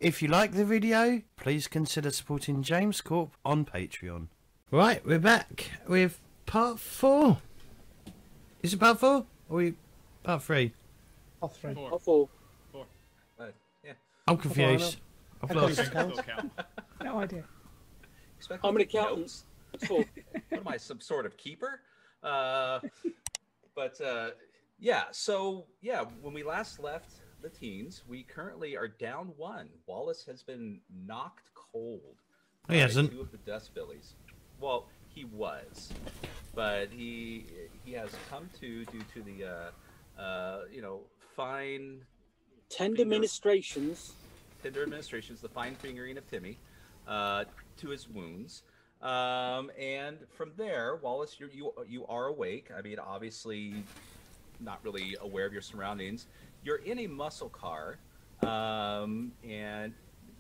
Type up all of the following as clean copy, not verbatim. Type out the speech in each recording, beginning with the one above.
If you like the video, please consider supporting James Corp on Patreon. Right, we're back with part 4. Is it part 4? Or part 3? Part 3. Part 4. Yeah. I'm confused. I've lost. No idea. I'm an accountant. What am I, some sort of keeper? Yeah, so, yeah, when we last left the teens, we currently are down 1. Wallace has been knocked cold. He hasn't. 2 of the Dustbillies. Well, he was, but he has come to due to the fine tender administrations, the fine fingering of Timmy to his wounds. And from there, Wallace, you are awake. I mean, obviously, not really aware of your surroundings. You're in a muscle car, and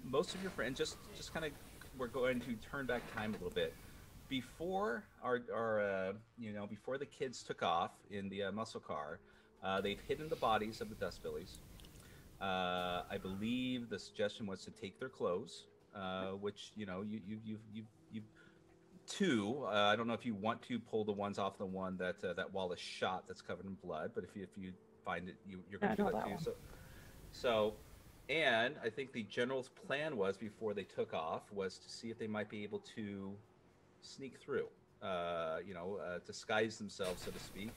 most of your friends just kind of, we're going to turn back time a little bit. Before before the kids took off in the muscle car, they've hidden the bodies of the Dustbillies. I believe the suggestion was to take their clothes, which you've two. I don't know if you want to pull the ones off the one that Wallace shot that's covered in blood, but if you find it, you're going to do that too. So, and I think the general's plan was, before they took off, was to see if they might be able to sneak through, disguise themselves, so to speak,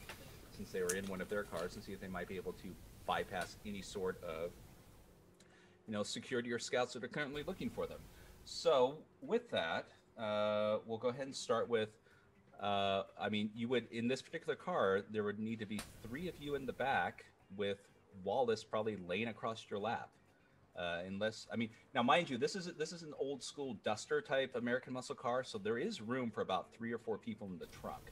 since they were in one of their cars, and see if they might be able to bypass any sort of, security or scouts that are currently looking for them. So with that, we'll go ahead and start with, you would, in this particular car, there would need to be 3 of you in the back, with Wallace probably laying across your lap. Now mind you, this is an old school Duster type American muscle car, so there is room for about 3 or 4 people in the trunk.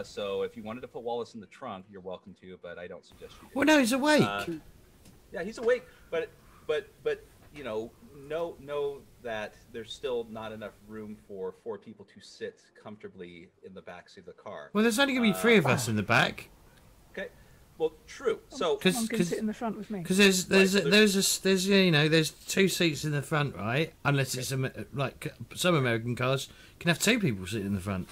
So if you wanted to put Wallace in the trunk, you're welcome to, but I don't suggest you do. Well, no, he's awake. Yeah, he's awake, but know that there's still not enough room for 4 people to sit comfortably in the backseat of the car. Well, there's only going to be 3 of us in the back. Okay. Well, true. So I'm going to sit in the front with me. Because there's 2 seats in the front, right? Unless it's like some American cars can have 2 people sitting in the front,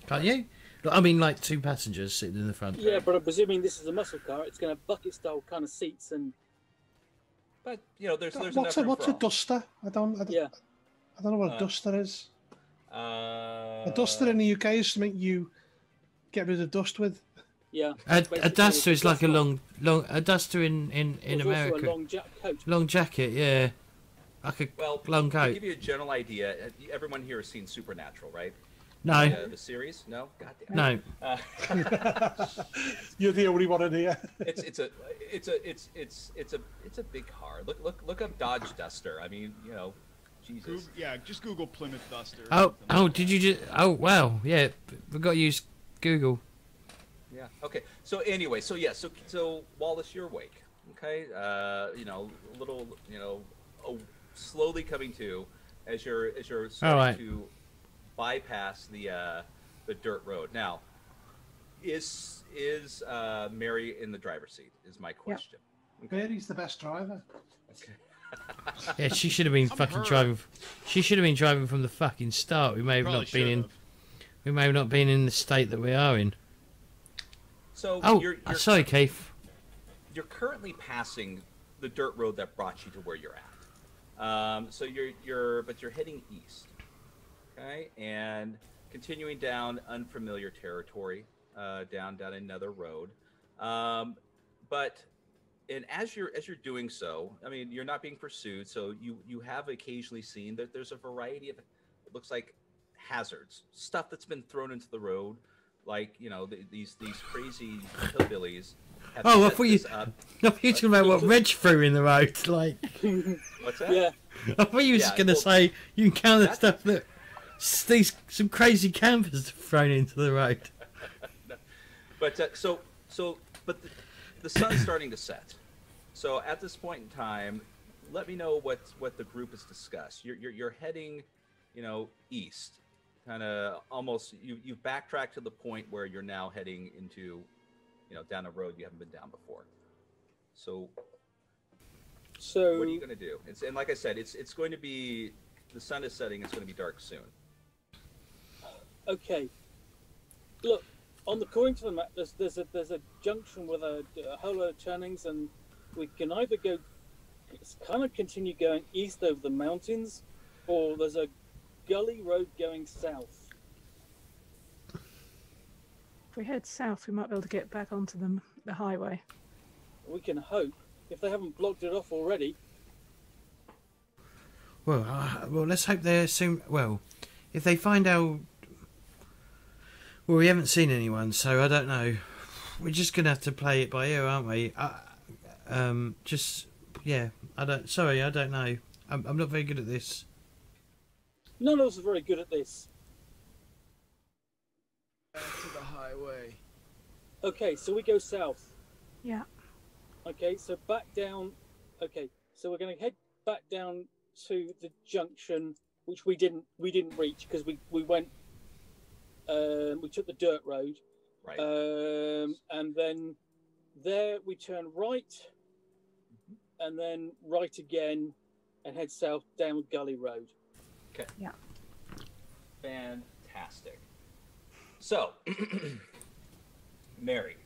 can't you? I mean, like 2 passengers sitting in the front. Yeah, but I'm presuming this is a muscle car. It's going to have bucket style kind of seats, and but there's what's a Duster? I don't know what a Duster is. A Duster in the UK is something you get rid of dust with. Yeah, a Duster is like a Duster in America. Also a coat. Long jacket, yeah, like a long coat. To give you a general idea, everyone here has seen Supernatural, right? No. The series? No. Goddamn. No. You're the only one in here. It's a big car. Look up Dodge Duster. I mean, Jesus. Just Google Plymouth Duster. Oh, did you just? Oh, wow. Yeah, we got to use Google. Yeah. Okay. So anyway, so Wallace, you're awake. Okay. Slowly coming to as you're starting to bypass the dirt road. Now, is Mary in the driver's seat? Is my question. Yep. Okay. Mary's the best driver. Okay. Yeah, she should have been driving. She should have been driving from the fucking start. We may have not been in. We may have not been in the state that we are in. So you're sorry, Keith. You're currently passing the dirt road that brought you to where you're at. So you're heading east, okay, and continuing down unfamiliar territory, down another road. And as you're doing so, I mean, you're not being pursued, so you have occasionally seen that there's a variety of, it looks like, hazards, stuff that's been thrown into the road. Like, these crazy hillbillies. Oh, I thought you were talking about what Reg threw in the road. Like, what's that? Yeah. I thought you were just going to say you encounter stuff that some crazy campers thrown into the road. No. But but the sun's starting to set. So at this point in time, let me know what the group has discussed. You're heading, east. Kind of almost you've backtracked to the point where you're now heading into, down a road you haven't been down before. So So what are you going to do? And like I said, it's going to be, the sun is setting. It's going to be dark soon. okay, look, according to the map, there's a junction with a whole lot of turnings, and we can either go, kind of continue going east over the mountains, or there's a gully road going south. If we head south, we might be able to get back onto the highway. We can hope, if they haven't blocked it off already. Well, let's hope they assume. Well, if they find out, well, we haven't seen anyone, so I don't know. We're just gonna have to play it by ear, aren't we? Yeah. I don't know. I'm not very good at this. None of us are very good at this. Back to the highway. Okay, so we go south. Yeah. Okay, so back down. Okay, so we're going to head back down to the junction, which we didn't reach because we went. We took the dirt road. Right. And then there we turn right, and then right again, and head south down Gully Road. Okay. Yeah. Fantastic. So, Mary,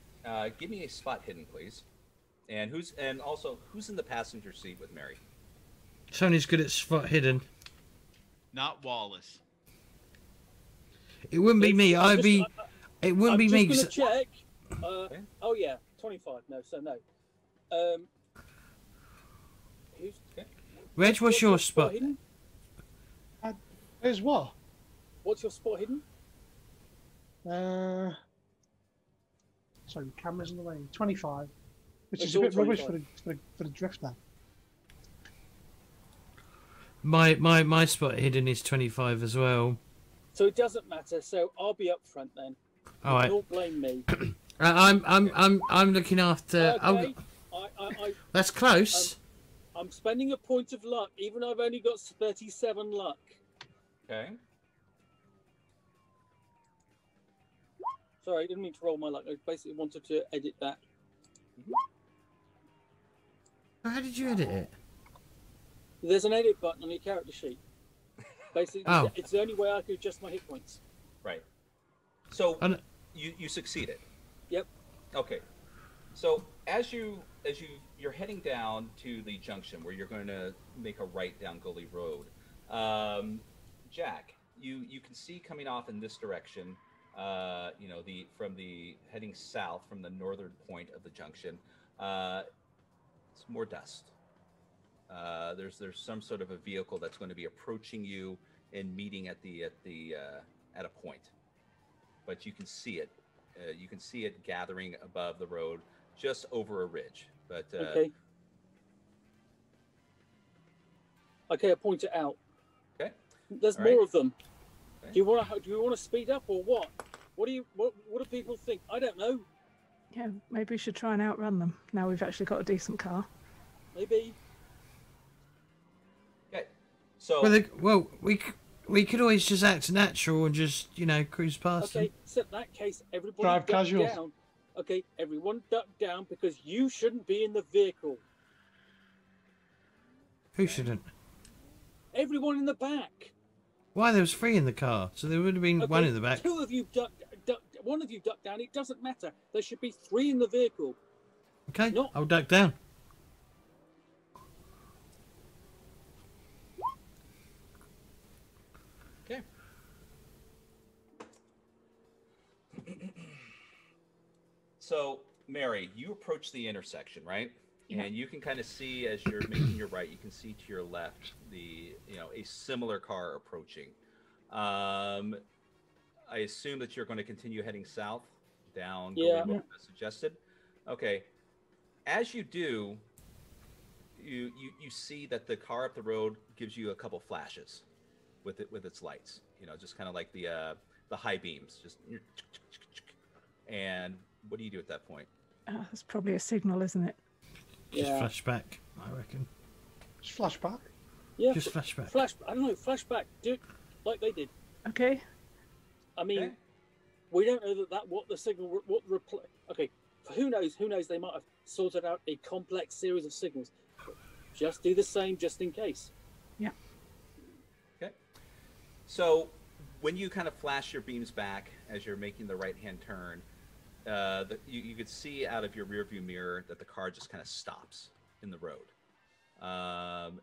give me a spot hidden, please. And who's in the passenger seat with Mary? Tony's good at spot hidden. Not Wallace. It wouldn't be me. It wouldn't be me. I'm just gonna check. Oh yeah, 25. No, so no. Who's Reg, what's your spot? hidden? There's what? What's your spot hidden? Sorry, the camera's in the way. 25, which It's is a bit all rubbish 25. for the drifter. My spot hidden is 25 as well. So it doesn't matter. So I'll be up front then. All right. Don't blame me. I'm looking after. Okay. That's close. I'm spending a point of luck, even though I've only got 37 luck. Okay. Sorry, I didn't mean to roll my luck. I basically wanted to edit that. How did you edit it? There's an edit button on your character sheet. Basically, Oh. it's the only way I can adjust my hit points. Right. So you succeeded. Yep. Okay. So as you're heading down to the junction where you're going to make a right down Gully Road, Jack, you can see coming off in this direction, from the heading south from the northern point of the junction, it's more dust. There's some sort of a vehicle that's going to be approaching you and meeting at a point, but you can see it. You can see it gathering above the road, just over a ridge. But Okay. Okay, I point it out. Okay. There's All more right. of them. Okay. Do you want to speed up or what? What do people think? I don't know. Yeah, maybe we should try and outrun them. Now we've actually got a decent car. Maybe. Okay. So We could always just act natural and just cruise past them. Okay, so in that case, everybody Drive duck casual. down. Okay, everyone duck down because you shouldn't be in the vehicle. Who shouldn't? Everyone in the back. Why? There was 3 in the car, so there would have been Okay, 1 in the back. 2 of you duck. One of you duck down. It doesn't matter. There should be 3 in the vehicle. Okay, No. I'll duck down. okay. So Mary, you approach the intersection, right? Yeah. And you can kind of see as you're making your right, you can see to your left a similar car approaching. I assume that you're going to continue heading south down Yeah. Gully Road as suggested. Okay. As you do, you see that the car up the road gives you a couple flashes with its lights. Just kind of like the high beams. And what do you do at that point? That's probably a signal, isn't it? Just Yeah. flashback, I reckon. Just flashback. Yeah. Just flashback. I don't know. Flashback. Do it like they did. Okay. I mean, Okay. we don't know what the signal, Okay, who knows? They might have sorted out a complex series of signals. just do the same, just in case. Yeah. Okay. So when you kind of flash your beams back as you're making the right-hand turn, you could see out of your rearview mirror that the car just kind of stops in the road.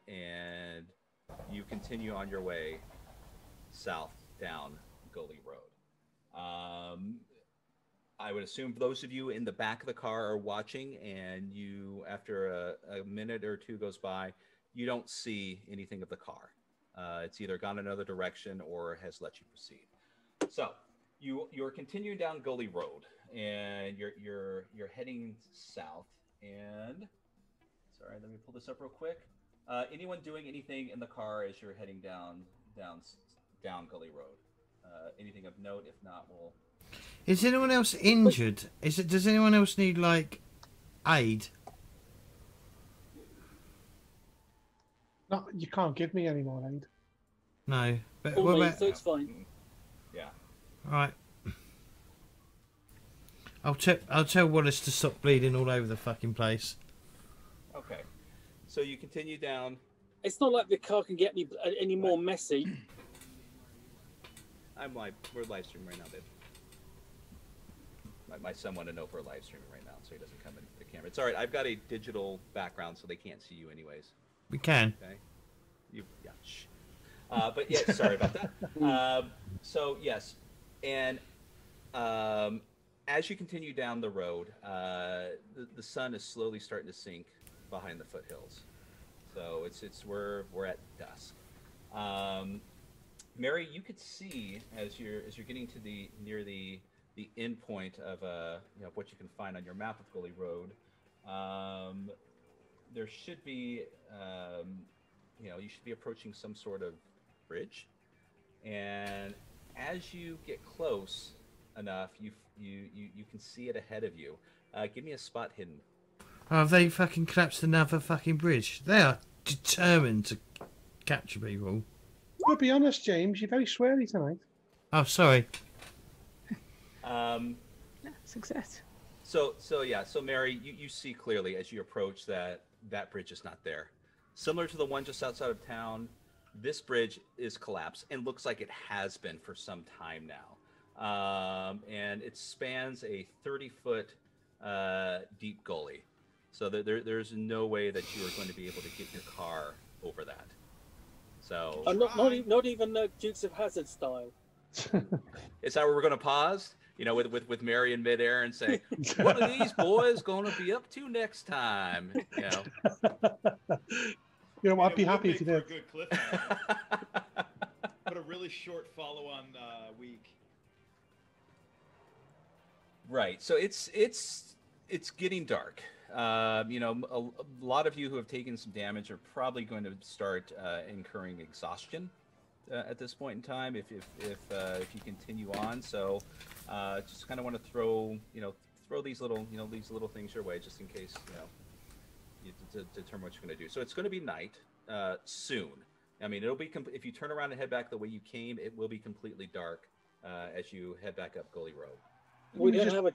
And you continue on your way south down Gully Road. I would assume those of you in the back of the car are watching, and you, after a minute or two goes by, you don't see anything of the car. It's either gone another direction or has let you proceed. So you're continuing down Gully Road, and you're heading south. And sorry, let me pull this up real quick. Anyone doing anything in the car as you're heading down Gully Road? Anything of note? If not, we'll. Is anyone else injured? Does anyone else need like aid? No, you can't give me any more aid. No, but All what me, about? so it's fine. Yeah. Right. I'll tell Wallace to stop bleeding all over the fucking place. Okay. So you continue down. It's not like the car can get any more messy. We're live streaming right now, babe. My son wanted to know if we're live streaming right now, so he doesn't come into the camera. It's all right. I've got a digital background, so they can't see you anyways. We can. Okay. Yeah. Shh. But yeah, sorry about that. So yes, and as you continue down the road, the sun is slowly starting to sink behind the foothills. So we're at dusk. Mary, you could see as you're getting to near the end point of what you can find on your map of Gully Road. There should be you should be approaching some sort of bridge, and as you get close enough, you can see it ahead of you. Give me a spot hidden. Oh, have they fucking collapsed another fucking bridge? They are determined to capture people. To be honest, James, you're very sweary tonight. Oh, sorry. Success. So Mary, you see clearly as you approach that bridge is not there. Similar to the one just outside of town, this bridge is collapsed and looks like it has been for some time now. And it spans a 30-foot deep gully. So there's no way that you are going to be able to get your car over that. So not even Dukes of Hazzard style. Is that where we're going to pause? With Mary in midair and say, "What are these boys going to be up to next time?" I'd be happy if you did. A good cliffhanger. But a really short follow-on week. Right. So it's getting dark. A lot of you who have taken some damage are probably going to start incurring exhaustion at this point in time if you continue on. So just kind of want to throw these little things your way just in case you determine what you're going to do. So it's going to be night soon. I mean, it'll be if you turn around and head back the way you came, it will be completely dark as you head back up Gully Road. We don't have a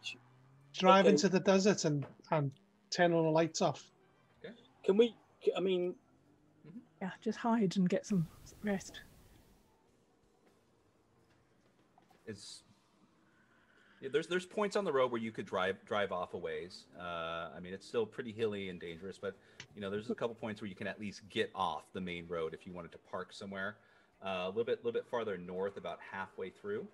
drive into the desert and turn all the lights off. Okay. Can we? I mean, Yeah, just hide and get some rest. There's points on the road where you could drive off a ways. I mean, it's still pretty hilly and dangerous, but there's a couple points where you can at least get off the main road if you wanted to park somewhere a little bit farther north, about halfway through.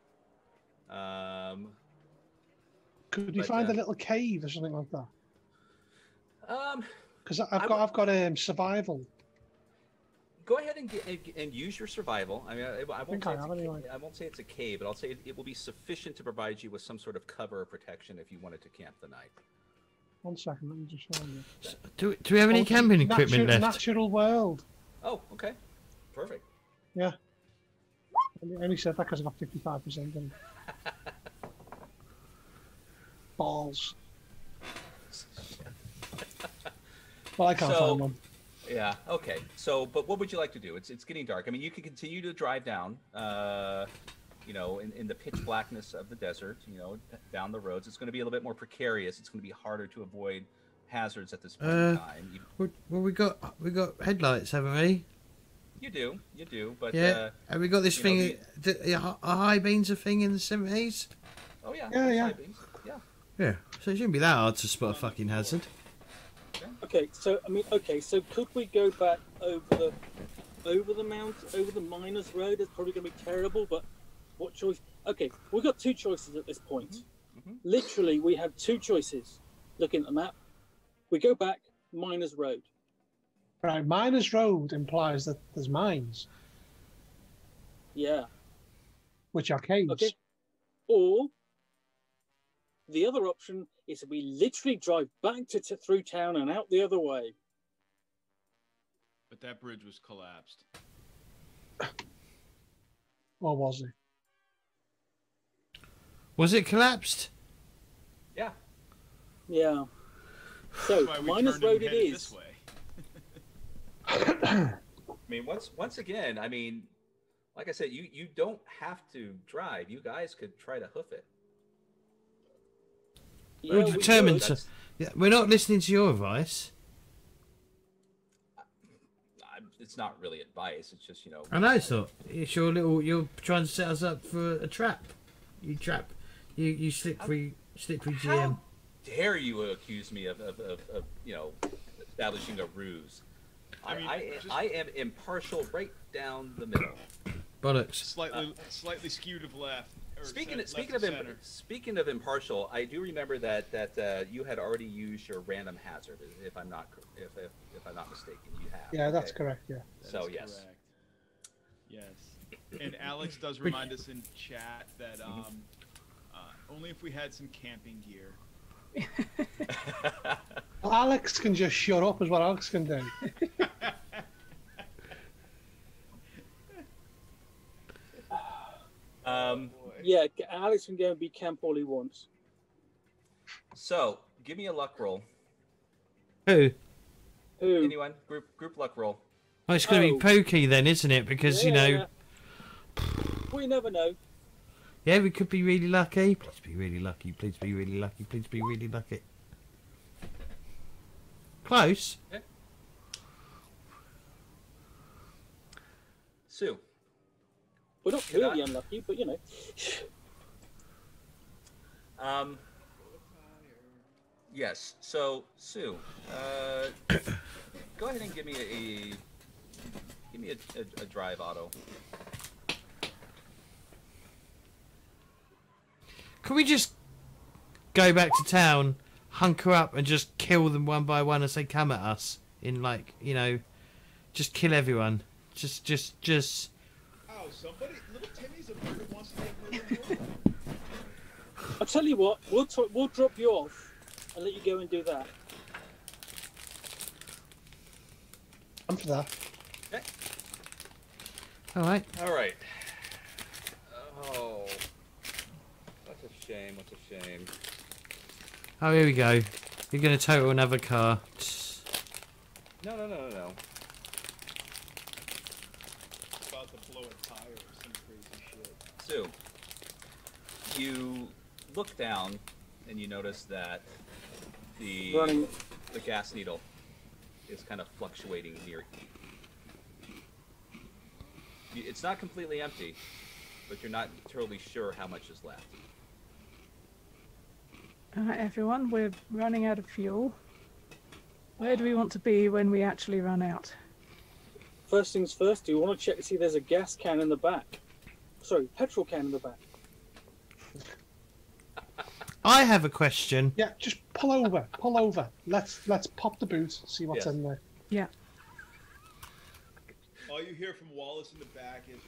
Could you find a little cave or something like that? Because I've got survival. Go ahead and use your survival. I mean, I won't say it's a cave, but I'll say it will be sufficient to provide you with some sort of cover or protection if you wanted to camp the night. 1 second, let me just find it. Do we have any camping equipment left? Natural world. Oh, okay. Perfect. Yeah. I only said that because I got 55%. And... Balls. Well, I can't find one. Yeah. Okay. So, but what would you like to do? It's getting dark. I mean, you can continue to drive down, in the pitch blackness of the desert, down the roads. It's going to be a little bit more precarious. It's going to be harder to avoid hazards at this point in time. Well, we got headlights, haven't we? You do, but yeah. Have we got this thing? Are high beams a thing in the 70s? Oh yeah, yeah. High beams. Yeah. So it shouldn't be that hard to spot a fucking hazard. Okay, so so could we go back over the mount, over the miners' road? It's probably going to be terrible, but what choice? Okay, we've got two choices at this point. Mm-hmm. Literally, we have two choices. Looking at the map, we go back miners' road. Right, miners' road implies that there's mines. Yeah. Which are caves. Okay. Or the other option is that we literally drive back through town and out the other way. But that bridge was collapsed. Or was it? Was it collapsed? Yeah. Yeah. So miners' road it is. This way. I mean, once again, I mean, like I said, you don't have to drive. You guys could try to hoof it. We're determined to. Yeah, we're not listening to your advice. It's not really advice. It's just, I know it's not. It's your little. You're trying to set us up for a trap. You trap. You slippery GM. How dare you accuse me of establishing a ruse? I am impartial right down the middle. Bollocks. Slightly skewed of left. Speaking of impartial, I do remember that you had already used your random hazard, if I'm not mistaken. You have. Yeah, that's correct. Yeah. So yes. Correct. Yes. And Alex does remind us in chat that only if we had some camping gear. Well, Alex can just shut up, is what Alex can do. Yeah, Alex can go and be camp all he wants. So, give me a luck roll. Who? Anyone? Group luck roll. Oh, it's going to be pokey then, isn't it? Because, we never know. Yeah, we could be really lucky. Please be really lucky. Please be really lucky. Please be really lucky. Close. Yeah. Sue. We're not really unlucky, but Yes. So, Sue, go ahead and give me a drive auto. Can we just go back to town, hunker up, and just kill them one by one as they come at us? Just kill everyone. Just. Oh, somebody, little Timmy's a bird who wants to get murdered. I'll tell you what, we'll drop you off and let you go and do that. I'm for that. Okay. All right. Oh, that's a shame. What's a shame? Oh, here we go. You're going to total another car. No. About to blow a tire or some crazy shit. Sue, you look down and you notice that the gas needle is kind of fluctuating near you. It's not completely empty, but you're not totally sure how much is left. Alright, everyone, we're running out of fuel. Where do we want to be when we actually run out? First things first, do you want to check to see there's a gas can in the back? Sorry, petrol can in the back. I have a question. Yeah, just pull over. Let's pop the boot, see what's in there. Yeah. All you hear from Wallace in the back is,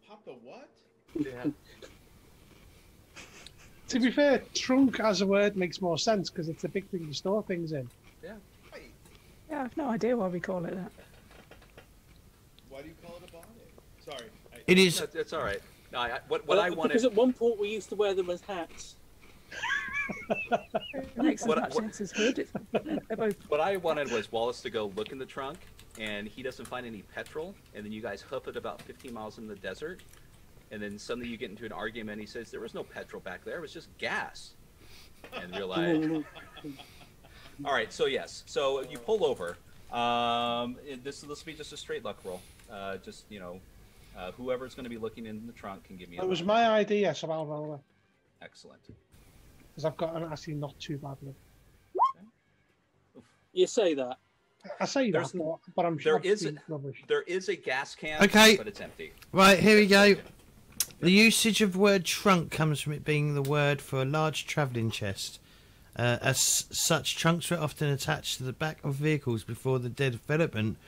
"Pop the what?" Yeah. To be fair, trunk as a word makes more sense because it's a big thing to store things in. Yeah. Yeah, I've no idea why we call it that. Why do you call it a bonnet? Sorry. It is. No, it's all right. No, what I wanted. Because at one point we used to wear them as hats. It makes as much sense as hood. They're both... What I wanted was Wallace to go look in the trunk, and he doesn't find any petrol, and then you guys hoof it about 15 miles in the desert, and then suddenly you get into an argument. And he says there was no petrol back there; it was just gas. And realize, All right. So yes. So you pull over. This will be just a straight luck roll. Just whoever's going to be looking in the trunk can give me. It was my idea, so I'll roll it. Excellent. Because I've got an actually not too badly. You say that. I say that, but I'm sure there is a gas can, okay, but it's empty. Right, here we go. The usage of the word trunk comes from it being the word for a large travelling chest. As such, trunks were often attached to the back of vehicles before the development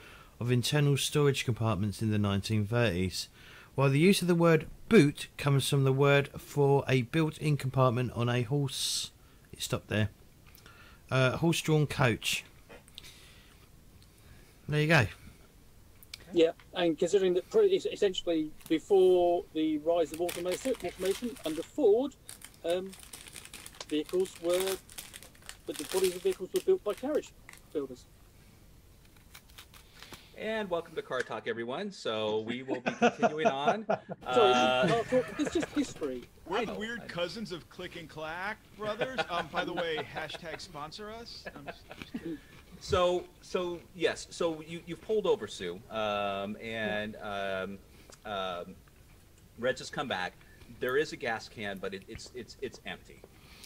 of internal storage compartments in the 1930s. While the use of the word boot comes from the word for a built-in compartment on a horse... It stopped there. Horse-drawn coach. There you go. Yeah, and considering that essentially before the rise of automation under Ford, vehicles were, but the bodies of vehicles were built by carriage builders. And welcome to Car Talk, everyone. So we will be continuing on. Sorry, it's just history. We're the weird cousins of Click and Clack brothers. By the way, hashtag sponsor us. So yes. So you've pulled over, Sue, and Reg has come back. There is a gas can, but it's empty.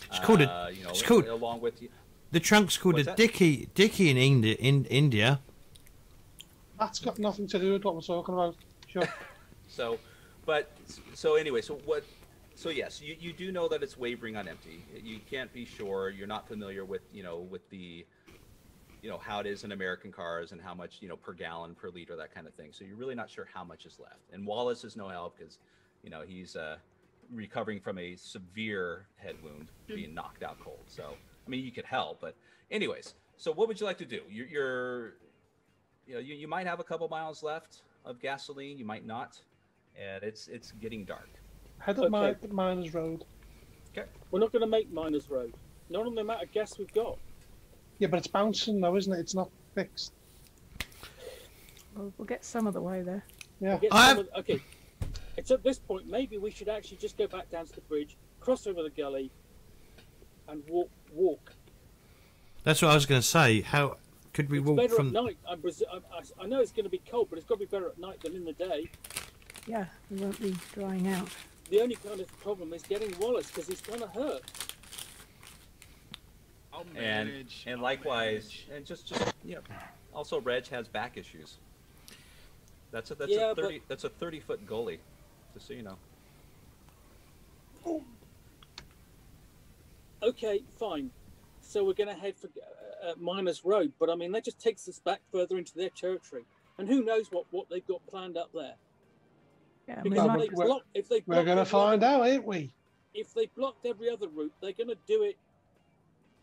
It's called it's called along with you. The trunk's called a dicky in India. That's got nothing to do with what we're talking about. Sure. So yes, you do know that it's wavering on empty. You can't be sure. You're not familiar with with the how it is in American cars and how much per gallon, per liter, that kind of thing. So you're really not sure how much is left. And Wallace is no help because he's recovering from a severe head wound, being knocked out cold. So I mean, you could help, but anyways. So what would you like to do? You might have a couple miles left of gasoline. You might not, and it's getting dark. Head up Miners Road. Okay. We're not going to make Miners Road. Not on the amount of gas we've got. Yeah, but it's bouncing though, isn't it? It's not fixed. We'll get some of the way there. Yeah. Okay. It's at this point. Maybe we should actually just go back down to the bridge, cross over the gully, and walk. That's what I was going to say. How could we walk better from? At night. I know it's going to be cold, but it's got to be better at night than in the day. Yeah, we won't be drying out. The only kind of problem is getting Wallace because he's going to hurt. I'll manage. And likewise, and just also Reg has back issues. That's a 30-foot goalie, just so you know. Okay, fine. So we're going to head for Miners Road, but I mean that just takes us back further into their territory, and who knows what they've got planned up there. Yeah, we're going to find out, ain't we? If they blocked every other route, they're going to do it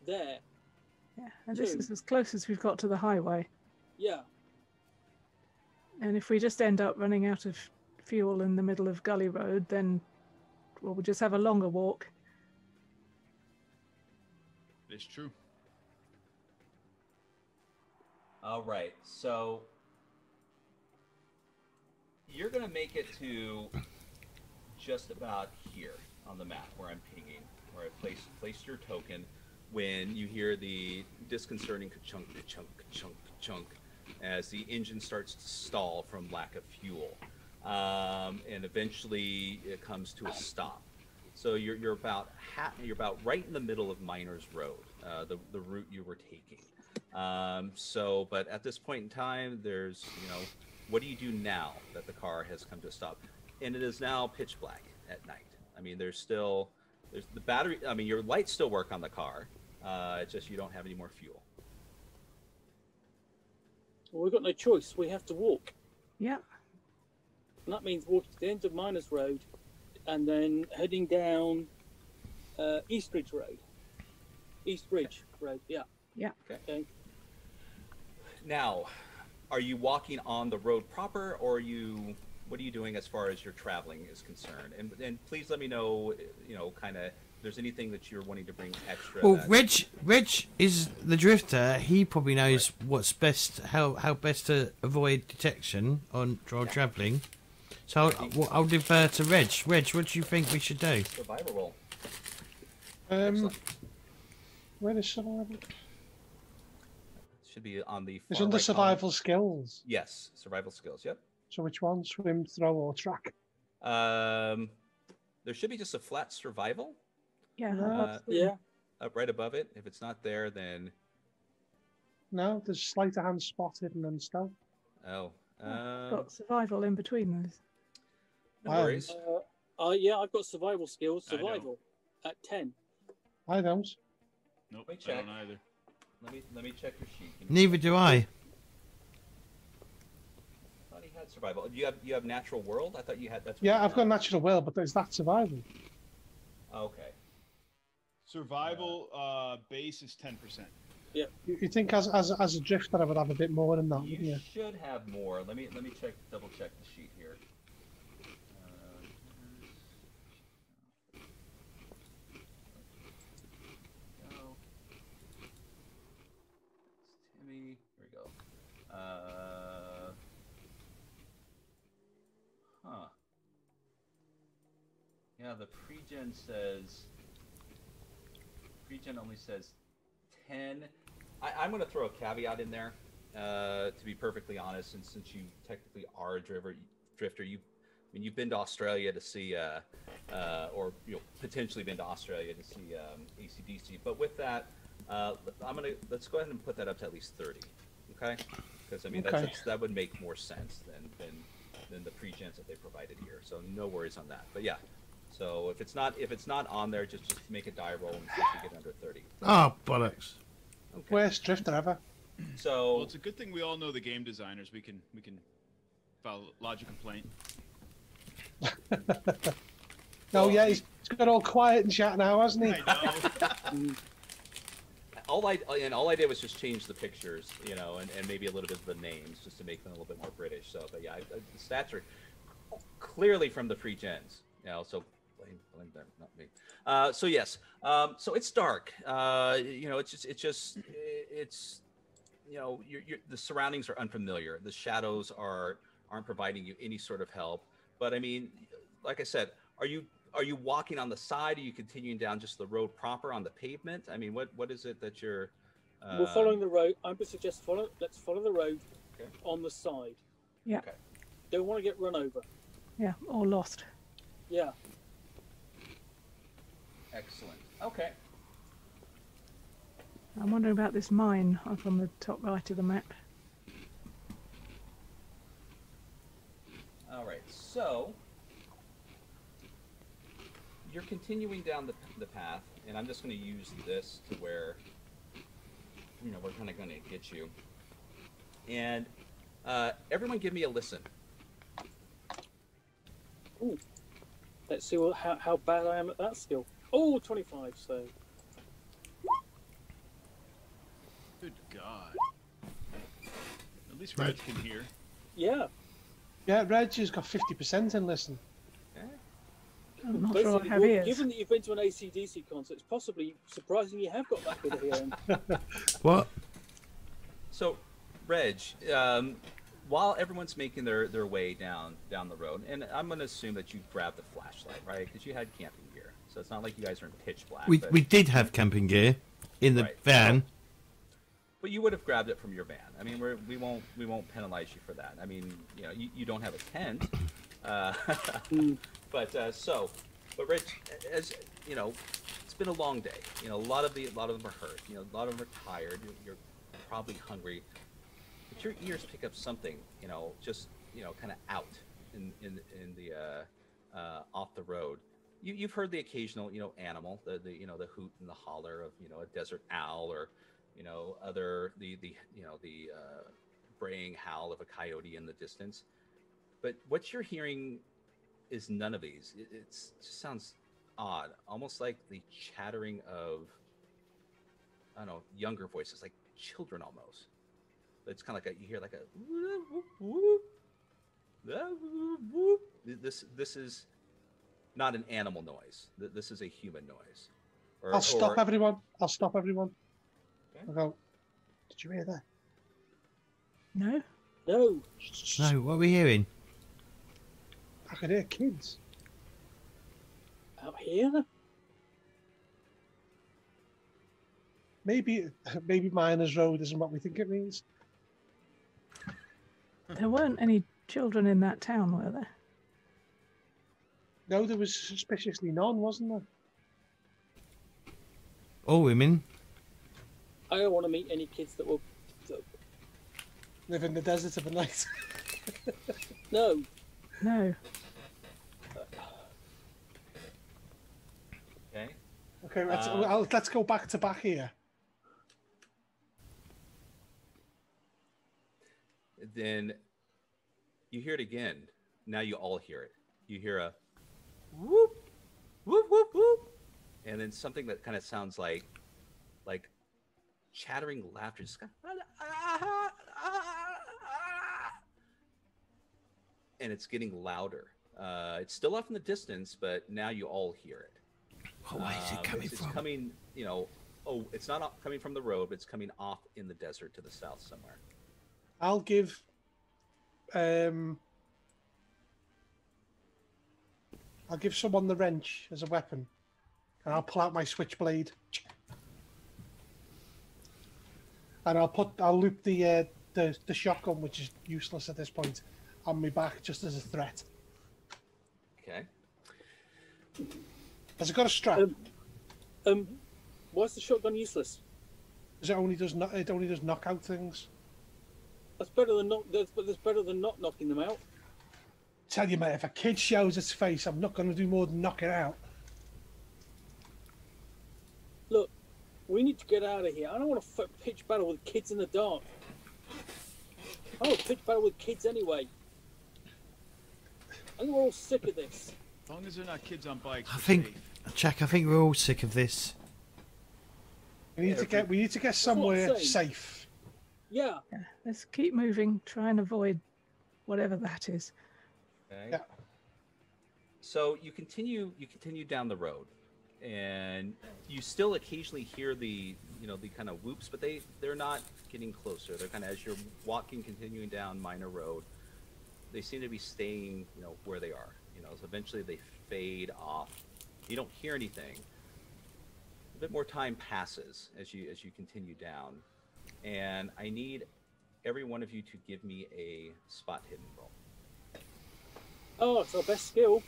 there. Yeah, and this is as close as we've got to the highway. Yeah. And if we just end up running out of fuel in the middle of Gully Road, then we'll just have a longer walk. It's true. All right, so you're going to make it to just about here on the map where I'm pinging, where I placed your token when you hear the disconcerting ka-chunk, ka-chunk, ka-chunk, ka-chunk as the engine starts to stall from lack of fuel. And eventually it comes to a stop. So you're about right in the middle of Miners Road, the route you were taking. But at this point in time, there's what do you do now that the car has come to a stop? And it is now pitch black at night. I mean, there's the battery. I mean, your lights still work on the car. It's just you don't have any more fuel. Well, we've got no choice. We have to walk. Yeah. And that means walking to the end of Miners Road and then heading down East Ridge Road. Yeah. Yeah. Okay. Now, are you walking on the road proper, or what are you doing as far as your traveling is concerned? And please let me know, kind of, if there's anything that you're wanting to bring extra. Well, Reg is the drifter. He probably knows what's best, how best to avoid detection on travelling. So I'll defer to Reg. Reg, what do you think we should do? Survival roll. Where is survival? should be on the It's far under right survival skills. Yes, survival skills. Yep. So which one? Swim, throw, or track? There should be just a flat survival. Yeah. Yeah. Up right above it. If it's not there, then No, there's sleight of hand spotted and then stealth. oh, Got survival in between those. no worries. Yeah, I've got survival skills. I don't. Survival at 10. I don't. Nope, Let me I check. don't either. Let me check your sheet. Give me Neither do I. I thought he had survival. You have natural world. I thought you had. That's what Yeah, you I've got had. natural will, but is that survival? Okay. Survival base is 10%. You think as a drifter I would have a bit more than that, wouldn't You you? should have more. Let me double check the sheet here. Go. It's Timmy. Here we go. Huh. Yeah, the pregen says. Pregen only says 10. I'm going to throw a caveat in there, to be perfectly honest, and since you technically are a drifter, you've been to Australia to see, or potentially been to Australia to see AC/DC. But with that, let's go ahead and put that up to at least 30, okay? Because I mean that would make more sense than the pre-gens that they provided here. So no worries on that. But yeah. So if it's not on there, just make a die roll and see if you get under 30. Oh, bollocks. Okay. Worst drifter ever. So Well, it's a good thing we all know the game designers. We can file lodge a complaint. Yeah, he's got all quiet and chat now, hasn't he? I know. all I did was just change the pictures, and maybe a little bit of the names just to make them a little bit more British. So, but yeah, the stats are clearly from the pre-gens. So blame them, not me. So yes, so it's dark. It's the surroundings are unfamiliar. The shadows aren't providing you any sort of help. But I mean, like I said, are you walking on the side? Are you continuing down just the road proper on the pavement? I mean, what is it that you're? We're following the road. I would suggest let's follow the road on the side. Yeah. Okay. Don't want to get run over. Yeah, or lost. Yeah. Excellent. Okay. I'm wondering about this mine up on the top right of the map. All right. So you're continuing down the path, and I'm just going to use this to where we're kind of going to get you. And everyone, give me a listen. Ooh. Let's see how bad I am at that skill. Oh, 25, so. Good God. At least Reg can hear. Yeah. Yeah, Reggie's got 50% in listen. I'm not sure how he is. Given that you've been to an AC/DC concert, it's possibly surprising you have got that good of hearing. What? So, Reg, while everyone's making their way down the road, and I'm going to assume that you grabbed the flashlight, right? Because you had camping gear, so it's not like you guys are in pitch black. We did have camping gear in the van. But you would have grabbed it from your van. I mean, we won't penalize you for that. I mean, you don't have a tent. But Rich, as you know, it's been a long day. A lot of them are hurt. A lot of them are tired. You're probably hungry. But your ears pick up something, just kind of out in the off the road. You've heard the occasional animal, the hoot and the holler of a desert owl, or other the braying howl of a coyote in the distance. But what you're hearing is none of these. It just sounds odd, almost like the chattering of, I don't know, younger voices, like children almost. It's kind of like you hear like a whoop, whoop. This is not an animal noise. This is a human noise. I'll stop everyone. Okay. I'll go, did you hear that? No? No. No, what are we hearing? I could hear kids. Out here? Maybe Miners Road isn't what we think it means. There weren't any children in that town, were there? No, there was suspiciously none, wasn't there? All women. I don't want to meet any kids that will. Live in the desert of the night. No. No. Okay. Okay, let's go back to back here. Then you hear it again. Now you all hear it. You hear a whoop, whoop, whoop, whoop, and then something that kind of sounds like chattering laughter. Just kind of, and it's getting louder. It's still off in the distance, but now you all hear it. What way is it coming from? It's coming, it's not coming from the road, but it's coming off in the desert to the south somewhere. I'll give someone the wrench as a weapon, and I'll pull out my switchblade, and I'll loop the shotgun, which is useless at this point, on my back just as a threat. Okay. Has it got a strap? Why is the shotgun useless? Because it only does knockout things. That's better than not knocking them out. Tell you, mate, if a kid shows its face, I'm not going to do more than knock it out. Look, we need to get out of here. I don't want to pitch battle with kids in the dark. I don't want to pitch battle with kids anyway. I think we're all sick of this. As long as they're not kids on bikes. I think, Jack, we're all sick of this. We need to get somewhere safe. Yeah. Let's keep moving. Try and avoid whatever that is. Okay. Yeah. So you continue down the road, and you still occasionally hear the kind of whoops, but they're not getting closer. They're kind of, as you're walking, continuing down Minor Road, they seem to be staying, where they are. So eventually they fade off. You don't hear anything. A bit more time passes as you continue down, and I need every one of you to give me a spot hidden roll. Oh, it's our best skill.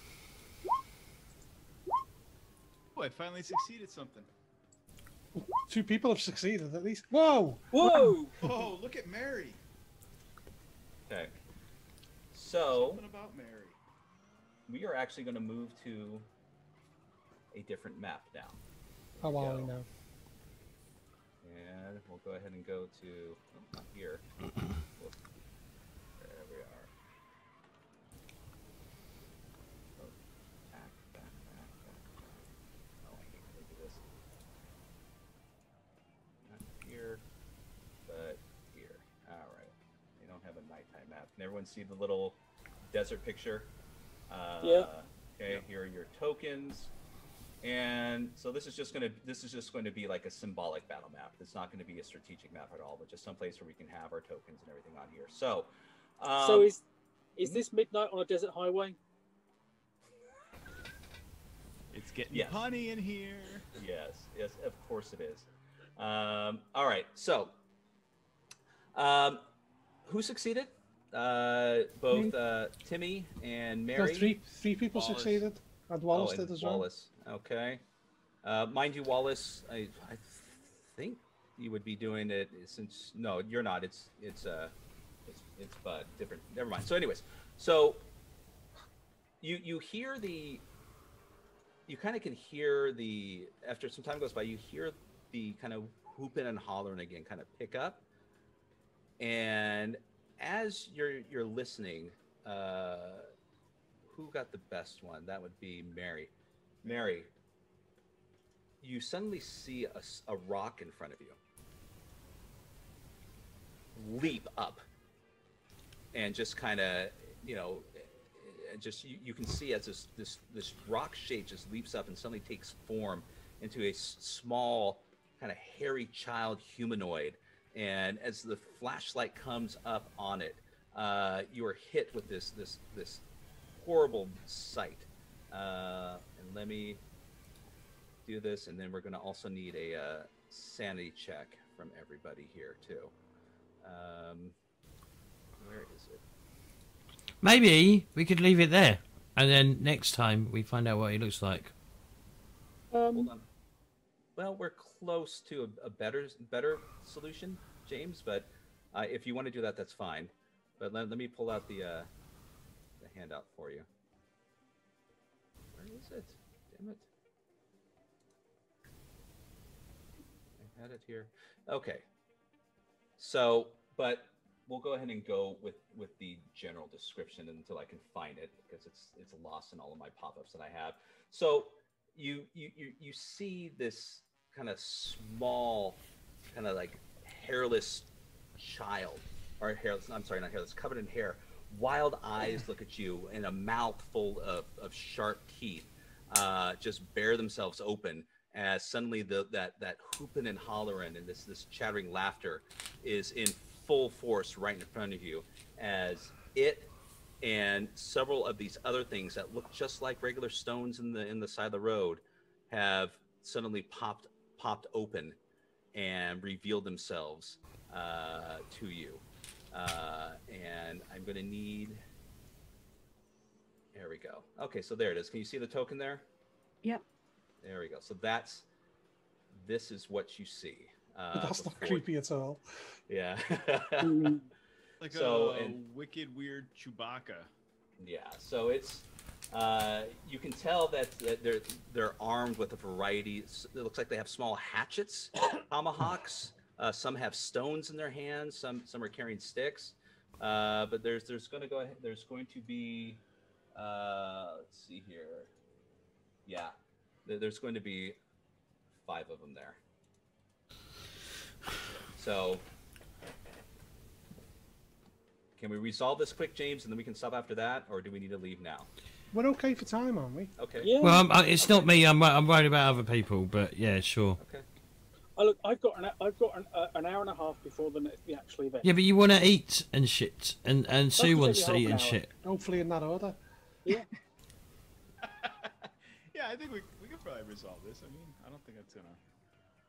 Oh, I finally succeeded something. 2 people have succeeded at least. Whoa! Whoa! Oh, look at Mary. Okay. So Something about Mary. we are actually going to move to a different map now. How are we now? And we'll go ahead and go to not here. There we are. Oh, back. Oh, I hate when they do this. Not here, but here. All right. They don't have a nighttime map. Can everyone see the little desert picture? Yeah. Okay. Here are your tokens. And so this is just going to be like a symbolic battle map. It's not going to be a strategic map at all, but just some place where we can have our tokens and everything on here. So, so is this midnight on a desert highway? It's getting Yes. punny in here. Yes, of course it is. All right. So, who succeeded? Both Timmy and No, Mary. three people Wallace. succeeded, and Wallace and did as well. Wallace. Okay. Mind you, Wallace, I think you would be doing it since you're not. It's Bud. Different. Never mind. So, anyways, so you hear you kind of can hear after some time goes by, you hear the kind of whooping and hollering again kind of pick up, and as you're listening, who got the best one? That would be Mary. Mary, you suddenly see a rock in front of you leap up, and just kind of, you can see as this rock shape just leaps up and suddenly takes form into a small kind of hairy child humanoid. And as the flashlight comes up on it, you are hit with this horrible sight. And let me do this, and then we're going to also need a sanity check from everybody here too. Where is it? Maybe we could leave it there, and then next time we find out what he looks like. Hold on. Well, we're close to a better solution, James. But if you want to do that, that's fine. But let me pull out the handout for you. Where is it? Damn it! I had it here. Okay. So, but we'll go ahead and go with the general description until I can find it, because it's lost in all of my pop-ups that I have. So you see this kind of small, kind of like hairless child, or hairless, I'm sorry, not hairless, covered in hair. Wild eyes look at you, and a mouth full of sharp teeth just bare themselves open, as suddenly that whooping and hollering and this chattering laughter is in full force right in front of you, as it and several of these other things that look just like regular stones in the side of the road have suddenly popped open and revealed themselves to you. And I'm going to need... There we go. Okay, so there it is. Can you see the token there? Yep. There we go. So this is what you see. That's not creepy at all. Yeah. Like so, a wicked, weird Chewbacca. Yeah. So it's you can tell that they're armed with a variety. It looks like they have small hatchets, tomahawks. Some have stones in their hands. Some are carrying sticks. But there's going to be let's see here. Yeah, there's going to be 5 of them there. So, can we resolve this quick, James, and then we can stop after that, or do we need to leave now? We're okay for time, aren't we? Okay. Yeah. Well, it's not me. I'm worried about other people, but yeah, sure. Okay. Look, I've got an hour and a half before the actual event. Yeah, but you want to eat and shit, and Sue wants to eat and shit. Hopefully in that order. Yeah. Yeah, I think we could probably resolve this. I mean, I don't think that's gonna...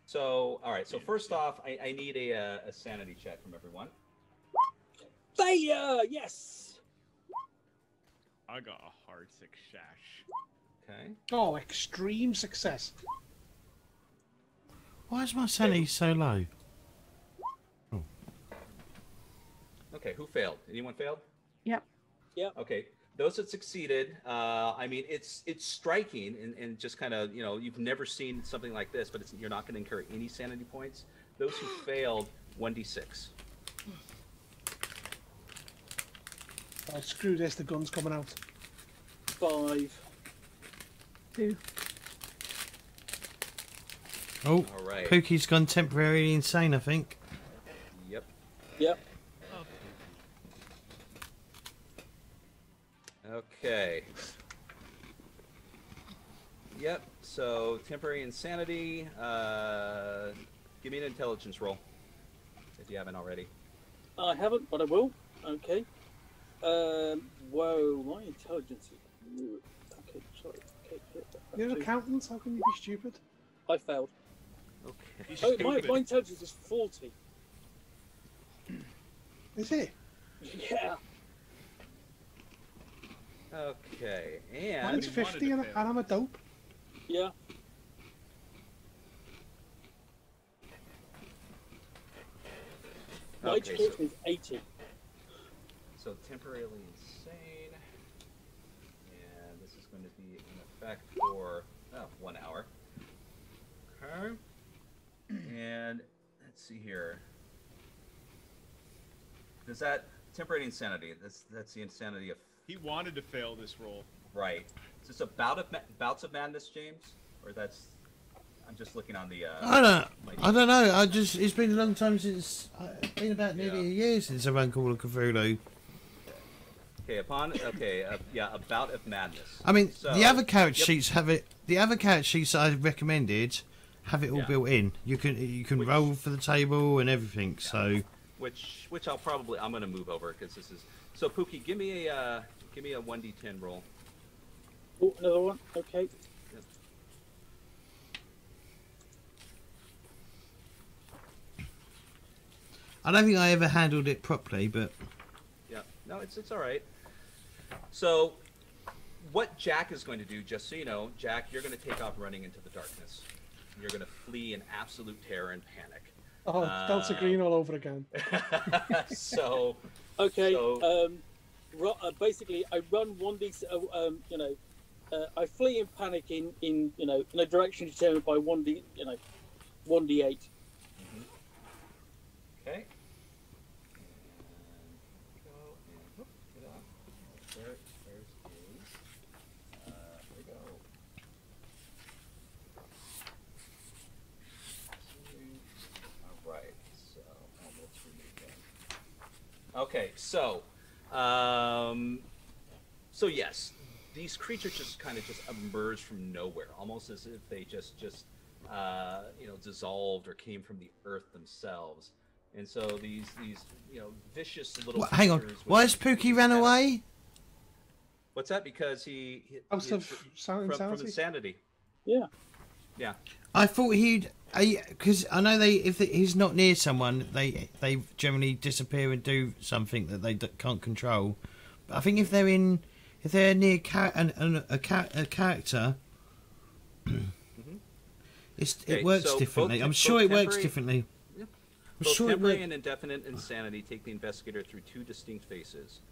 So, all right. So first off, I need a sanity check from everyone. Failure! Yes! I got a hard success. Okay. Oh, extreme success. Why is my sanity so low? Oh. Okay, who failed? Anyone failed? Yep. Yep. Okay, those that succeeded, I mean, it's striking and just kind of, you know, you've never seen something like this, but you're not going to incur any sanity points. Those who failed, 1d6. Oh, screw this, the gun's coming out. 5. 2. Oh, All right. Pookie's gone temporarily insane, I think. Yep. Yep. Okay. Yep. So temporary insanity. Give me an intelligence roll if you haven't already. I haven't, but I will. Okay. Whoa, my intelligence is... Okay, sorry. Okay, You're an accountant, how can you be stupid? I failed. Okay. Oh, my intelligence is 40. Is it? Yeah. Okay. Mine's And 50 and I'm a dope. Yeah. My education is 80. So temporarily insane, and this is going to be in effect for 1 hour. Okay. And let's see here. Does that temporary insanity? That's the insanity of... He wanted to fail this roll. Right. Is this a bouts of madness, James? Or that's... I'm just looking on the... I don't know. It's been a long time since... It's been about nearly a year since I've run Call of Cthulhu. Okay, a bout of madness. I mean, so, the other character sheets have it. The other character sheets I recommended have it all built in. You can roll for the table and everything. Yeah. So, which I'm going to move over because this is... So Pookie, give me a 1d10 roll. Oh, another one. Okay. I don't think I ever handled it properly, but yeah, no, it's all right. So, what Jack is going to do, just so you know, Jack, you're going to take off running into the darkness. You're going to flee in absolute terror and panic. Oh, Delta Green all over again. So, okay. Basically, I run 1d. I flee in panic in a direction determined by 1d. 1d8. Okay. Okay, so yes, these creatures just kind of emerge from nowhere, almost as if they just dissolved or came from the earth themselves. And so these vicious little. Hang on, why has Pookie ran away? What's that? Because he from Insanity. Yeah. Yeah. I thought because I know if he's not near someone, they generally disappear and do something that they can't control. But I think if they're near a character, it works differently. I'm sure it works differently. Yeah. Both temporary and indefinite insanity take the investigator through two distinct phases.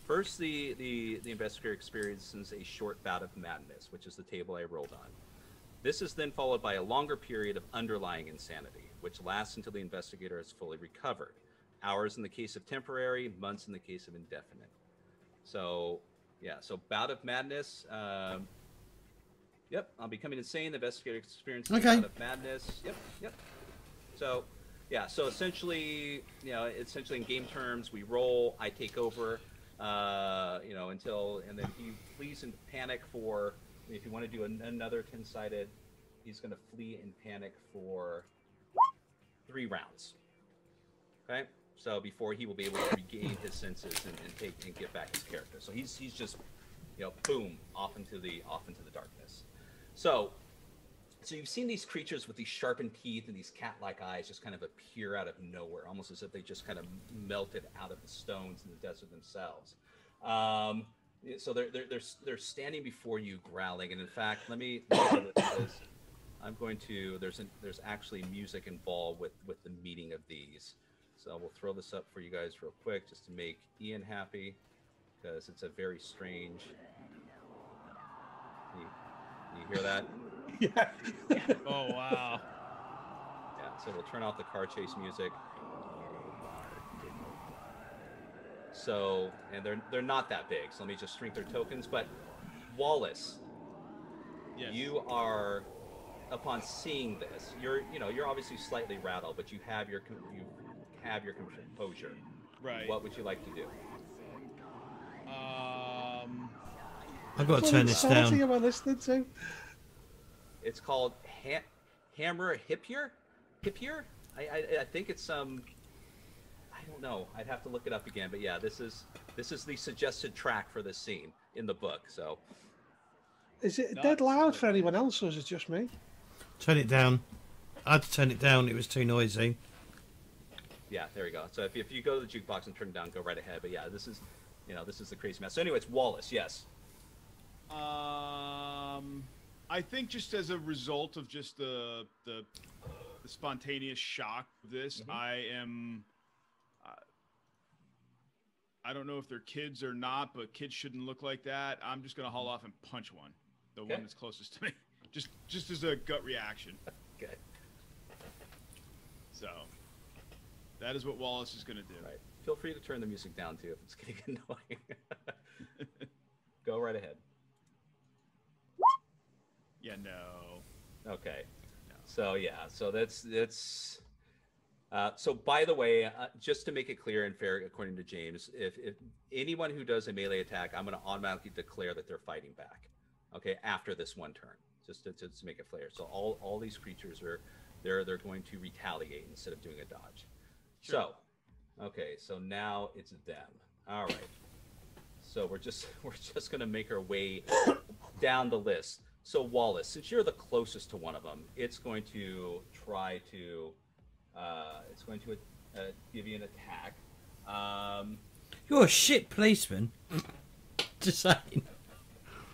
First, the investigator experiences a short bout of madness, which is the table I rolled on. This is then followed by a longer period of underlying insanity, which lasts until the investigator is fully recovered. Hours in the case of temporary, months in the case of indefinite. So, yeah, so Bout of Madness. Yep, I'm becoming insane. The investigator experiences a bout of madness. Yep. So, yeah, so essentially in game terms, we roll, I take over, and then he flees in panic for. If you want to do another 10-sided, he's going to flee in panic for 3 rounds. Okay, so before he will be able to regain his senses and get back his character. So he's just, boom, off into the darkness. So you've seen these creatures with these sharpened teeth and these cat-like eyes just kind of appear out of nowhere, almost as if they just kind of melted out of the stones in the desert themselves. So they're standing before you growling, and in fact, let me I'm going to there's actually music involved with the meeting of these, so we'll throw this up for you guys real quick just to make Ian happy, because it's a very strange. You hear that? Yeah. Oh wow. Yeah. So we'll turn off the car chase music. So, and they're not that big, so let me just shrink their tokens. But Wallace, yes. You are, upon seeing this, you're obviously slightly rattled, but you have your composure. Right. What would you like to do? I've got to turn this down. Am I listening to? It's called Hammer Hippier. I think it's some. I don't know. I'd have to look it up again, but yeah, this is the suggested track for this scene in the book. So, is it dead loud for anyone else, or is it just me? Turn it down. I had to turn it down. It was too noisy. Yeah, there we go. So if you go to the jukebox and turn it down, go right ahead. But yeah, this is the crazy mess. So anyway, it's Wallace. Yes. I think just as a result of just the spontaneous shock of this, I am. I don't know if they're kids or not, but kids shouldn't look like that. I'm just gonna haul off and punch one, the one that's closest to me, just as a gut reaction. Okay. So that is what Wallace is gonna do. Right. Feel free to turn the music down too if it's getting annoying. Go right ahead. Yeah. No. Okay. No. So yeah. So that's. So by the way, just to make it clear and fair, according to James, if anyone who does a melee attack, I'm going to automatically declare that they're fighting back. Okay, after this one turn, just to make it fair. So all these creatures they're going to retaliate instead of doing a dodge. Sure. So, okay, so now it's them. All right. So we're just going to make our way down the list. So Wallace, since you're the closest to one of them, it's going to try to. It's going to give you an attack. You're a shit policeman. Just saying.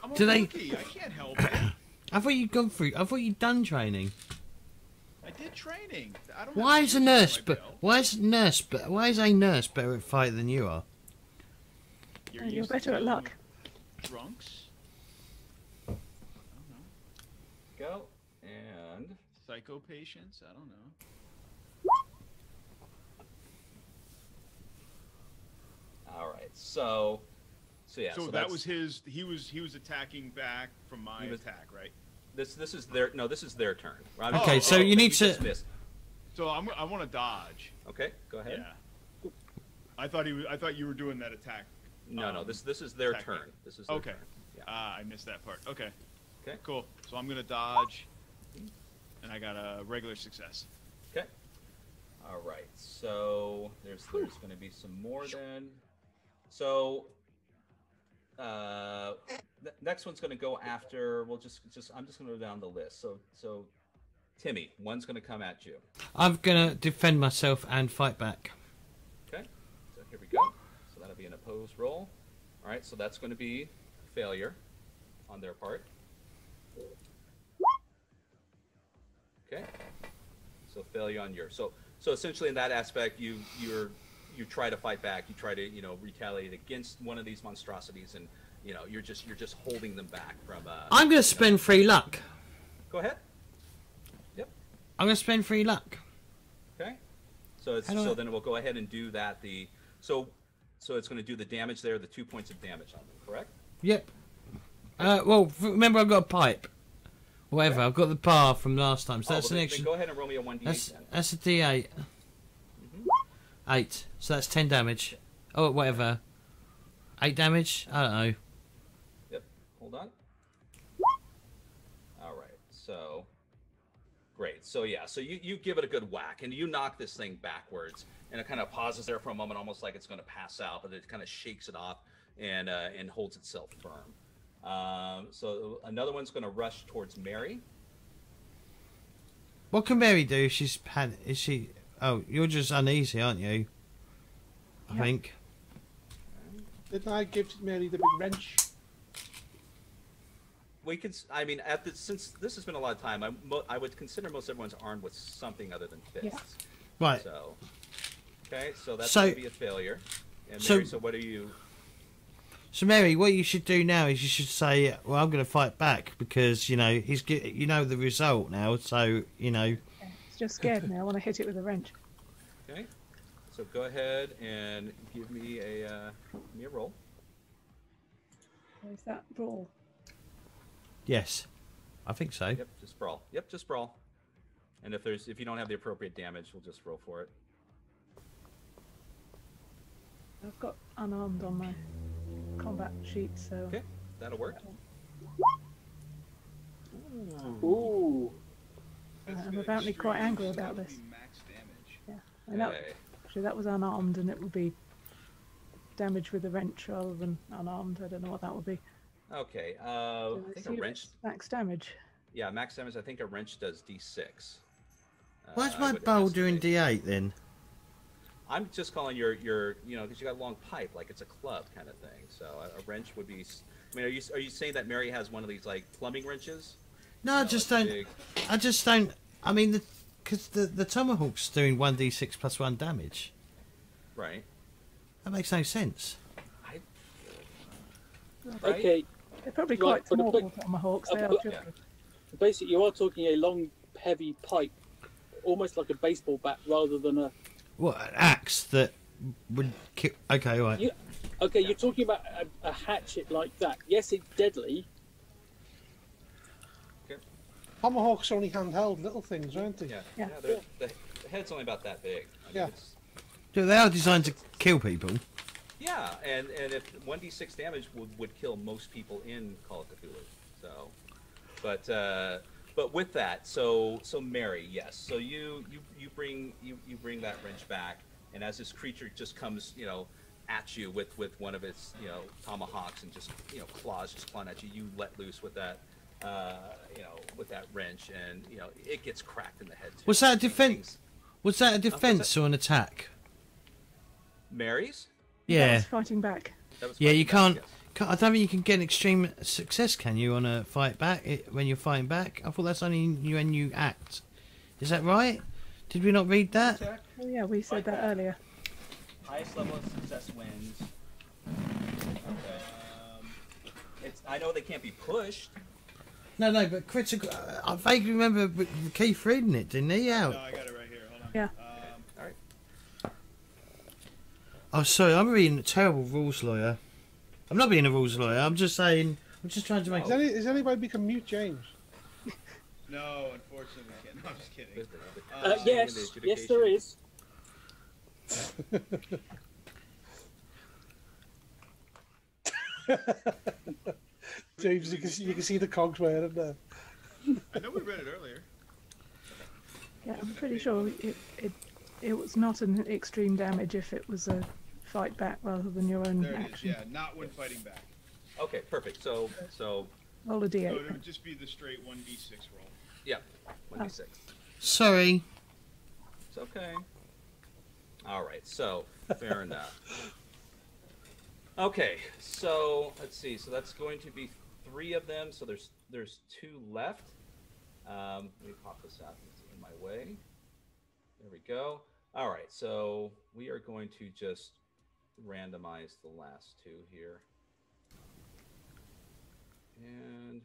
I'm a Do they- rookie. I can't help it. I thought you'd gone through. I thought you'd done training. I did training. I don't Why have is a years nurse? under my But belt. why is a nurse better at fight than you are? You're used to better at dealing luck. with Drunks. I don't know. Go and Psycho patients. I don't know. all right. So yeah. So, that that's- was his. He was attacking back from my He was- attack, right? This is their this is their turn. Right? Okay, so you need just to- missed. So I want to dodge. Okay, go ahead. Yeah. I thought you were doing that attack. No, this is their attack turn. back. This is their Okay. turn. Yeah. I missed that part. Okay. Okay. Cool. So I'm gonna dodge, and I got a regular success. Okay. All right. So there's going to be some more then. So the next one's going to go after. We'll just I'm just going to go down the list. So Timmy, one's going to come at you. I'm gonna defend myself and fight back. Okay. So here we go. So that'll be an opposed roll. All right. So that's going to be a failure on their part. Okay. So failure on yours. So essentially in that aspect, you try to fight back. You try to retaliate against one of these monstrosities, and you're just holding them back from. I'm gonna spend 3 luck. Go ahead. Yep. I'm gonna spend 3 luck. Okay. So then we'll go ahead and do that. So it's going to do the damage there, the 2 points of damage on them. Correct. Yep. Well, remember I've got a pipe. Whatever, I've got the bar from last time, so that's well, an then extra. go ahead and roll me a 1d8 then. That's a D8. 8. So that's 10 damage. Oh, whatever. 8 damage? I don't know. Yep. Hold on. All right. So great. So yeah. So you give it a good whack, and you knock this thing backwards, and it kind of pauses there for a moment, almost like it's going to pass out, but it kind of shakes it off and holds itself firm. So another one's going to rush towards Mary. What can Mary do? Is she? Oh, you're just uneasy, aren't you? I think. Didn't I give Mary the big wrench? We could. I mean, since this has been a lot of time, I would consider most everyone's armed with something other than fists. Right. So, okay, so that's So- going to be a failure. And so- Mary, so what are you? So Mary, what you should do now is you should say, "Well, I'm going to fight back because he's the result now." So It's just scared now. I want to hit it with a wrench. Okay. So go ahead and give me a roll. Where's that brawl? Yes, I think so. Yep, just brawl. Yep, just brawl. And if you don't have the appropriate damage, we'll just roll for it. I've got unarmed on my combat sheet, so. Okay, that'll work. Ooh. I'm apparently quite angry about this. Max damage. Yeah, I know. Okay. Actually, that was unarmed, and it would be damage with a wrench rather than unarmed. I don't know what that would be. Okay. Did I think a see wrench. that's max damage. Yeah, max damage. I think a wrench does D6. Why's I my would bowl doing estimate. D8 then? I'm just calling your because you got a long pipe, like it's a club kind of thing. So a wrench would be. I mean, are you saying that Mary has one of these like plumbing wrenches? No, I just don't. I just don't. I mean, because the tomahawk's doing 1d6 plus 1 damage. Right. That makes no sense. Okay. They're probably Right, quite for the small quick- tomahawks. They are Yeah. tricky. Basically, you are talking a long, heavy pipe, almost like a baseball bat, rather than a. What, an axe that would kill. Okay, all right. You're talking about a hatchet like that. Yes, it's deadly. Tomahawks are only handheld little things, aren't they? Yeah. Yeah. The head's only about that big. I mean, Yeah. They are designed to kill people. Yeah, and if 1d6 damage would kill most people in Call of Cthulhu. So, but with that, so Mary, yes. So you bring that wrench back, and as this creature just comes, at you with one of its tomahawks and just claws just clawing at you, you let loose with that with that wrench, and it gets cracked in the head too. Was that a defense? Was that a defense or an attack? Mary's? Yeah. That was fighting back. Yeah, you can't. I don't think you can get an extreme success, can you, on a fight back when you're fighting back? I thought that's only when you act. Is that right? Did we not read that? Oh yeah, we said that earlier. Highest level of success wins. Okay. I know they can't be pushed. No, but critical. I vaguely remember Keith reading it, didn't he? No, I got it right here. Hold on. Yeah. All right. Oh, sorry, I'm reading a terrible rules lawyer. I'm not being a rules lawyer. I'm just saying. I'm just trying to make. Has anybody become mute, James? No, unfortunately, we can't. No, I'm just kidding. Yes, there is. James, you can see the cogs wearing there. I know we read it earlier. Yeah, I'm pretty sure it was not an extreme damage if it was a fight back rather than your own There it is. action. Yeah, not when fighting back. Okay, perfect. So Roll a d8. So it would just be the straight 1d6 roll. yeah, 1d6. Sorry. It's okay. All right, so fair enough. Okay, so let's see. So that's going to be 3 of them. So there's 2 left. Let me pop this out. It's in my way. There we go. All right, so we are going to just randomize the last 2 here. And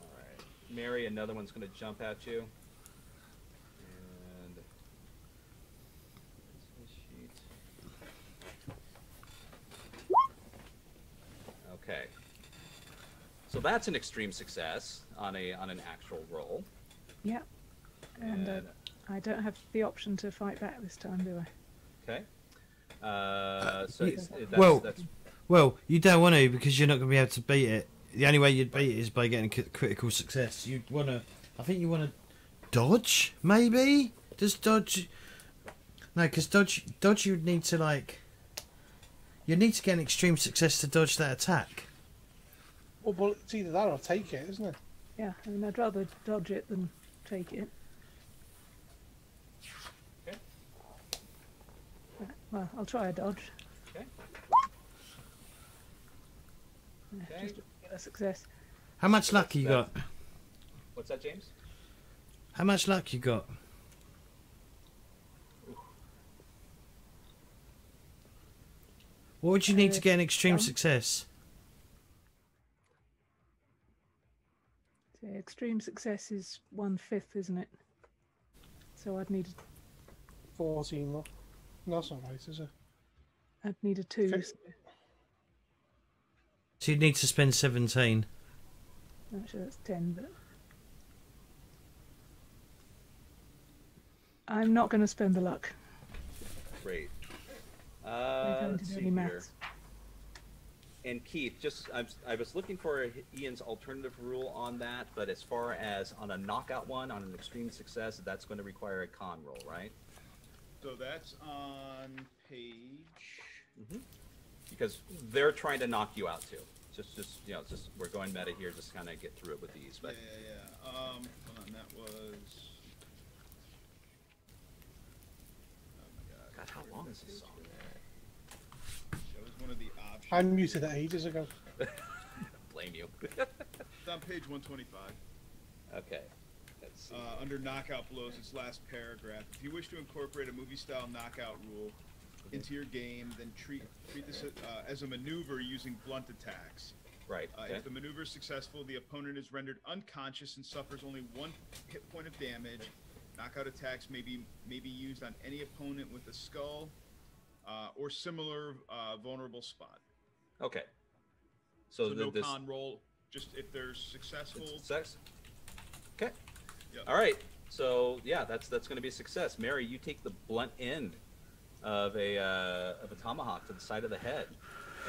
all right, Mary, another one's going to jump at you. And this sheet. Okay. So that's an extreme success on an actual roll. Yeah. And I don't have the option to fight back this time, do I? Okay. That's Well, you don't want to because you're not going to be able to beat it. The only way you'd beat it is by getting critical success. You'd want to. I think you want to dodge, maybe. Does dodge? No, because dodge. You'd need to like. You need to get an extreme success to dodge that attack. Well, it's either that or take it, isn't it? Yeah, I mean, I'd rather dodge it than take it. okay. Right, well, I'll try a dodge. Okay. Okay. Just to get a success. How much luck you got? What's that, James? How much luck you got? What would you need to get an extreme success? So extreme success is 1/5, isn't it? So I'd need 14, look. No, that's not right, is it? I'd need a 2. Fif- So you'd need to spend 17. Actually, that's 10, but I'm not going to spend the luck. Great. I'm going to Let's do see any here. maths. And Keith, I was looking for Ian's alternative rule on that, but as far as on a knockout one, on an extreme success, that's going to require a con roll, right? So that's on page. Mm-hmm. Because they're trying to knock you out too. Just we're going meta here, just kind of get through it with ease. But Yeah. Hold on, that was. Oh my God. God, how long is this song? That was one of the options. I muted it ages ago. Blame you. It's on page 125. Okay. Let's see. Under knockout blows, its last paragraph. If you wish to incorporate a movie-style knockout rule into your game, then treat this as a maneuver using blunt attacks. Right. Okay. If the maneuver is successful, the opponent is rendered unconscious and suffers only 1 hit point of damage. Knockout attacks may be used on any opponent with a skull or similar vulnerable spot. Okay. So So no this con roll, just if they're successful. success. Okay. Yep. All right. So yeah, that's going to be a success. Mary, you take the blunt end of a tomahawk to the side of the head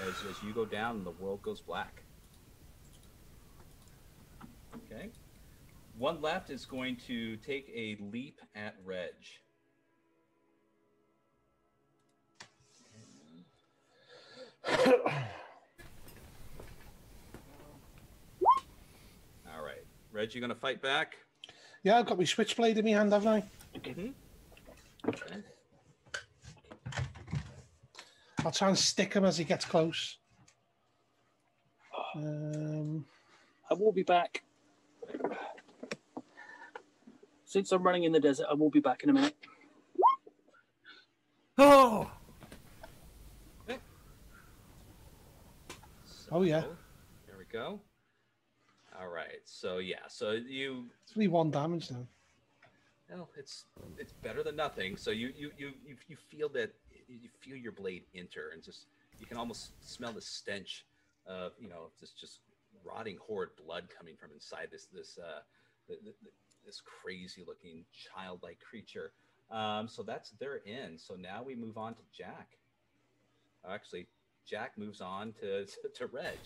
as you go down and the world goes black. Okay. One left is going to take a leap at Reg. All right, Reg, you gonna fight back? Yeah, I've got my switchblade in my hand, haven't I? Mm-hmm. Okay. I'll try and stick him as he gets close. I will be back. Since I'm running in the desert, I will be back in a minute. Oh! Okay. So, Oh, yeah. There we go. All right. So yeah. So you. It's only 1 damage now. Well, it's better than nothing. So you feel that you feel your blade enter, and just you can almost smell the stench of just rotting horrid blood coming from inside this crazy looking childlike creature. So that's their end. So now we move on to Jack. Actually, Jack moves on to Reg.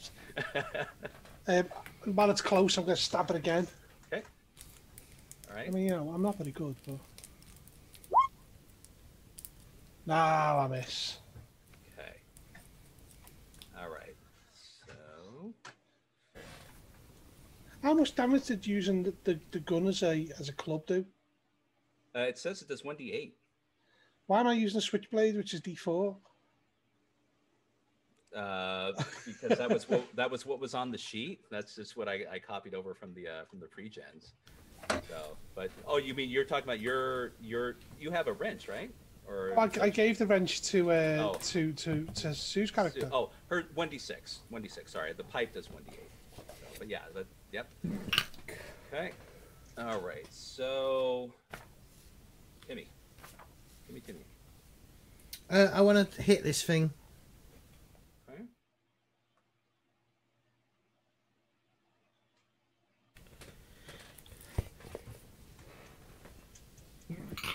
While it's close, I'm going to stab it again. Okay. All right. I mean, I'm not very good, but... No, I miss. Okay. All right. So... How much damage did using the gun as a club do? It says it does 1d8. Why am I using a switchblade, which is D4? Because that was what was on the sheet. That's just what I copied over from the pre-gens. So, but you mean you're talking about you have a wrench, right? Or I gave the wrench to Sue's character. Oh, her 1d6. 1d6. Sorry, the pipe does 1d8. So, but yeah, yep. Okay. All right. So, Timmy. I want to hit this thing. Okay.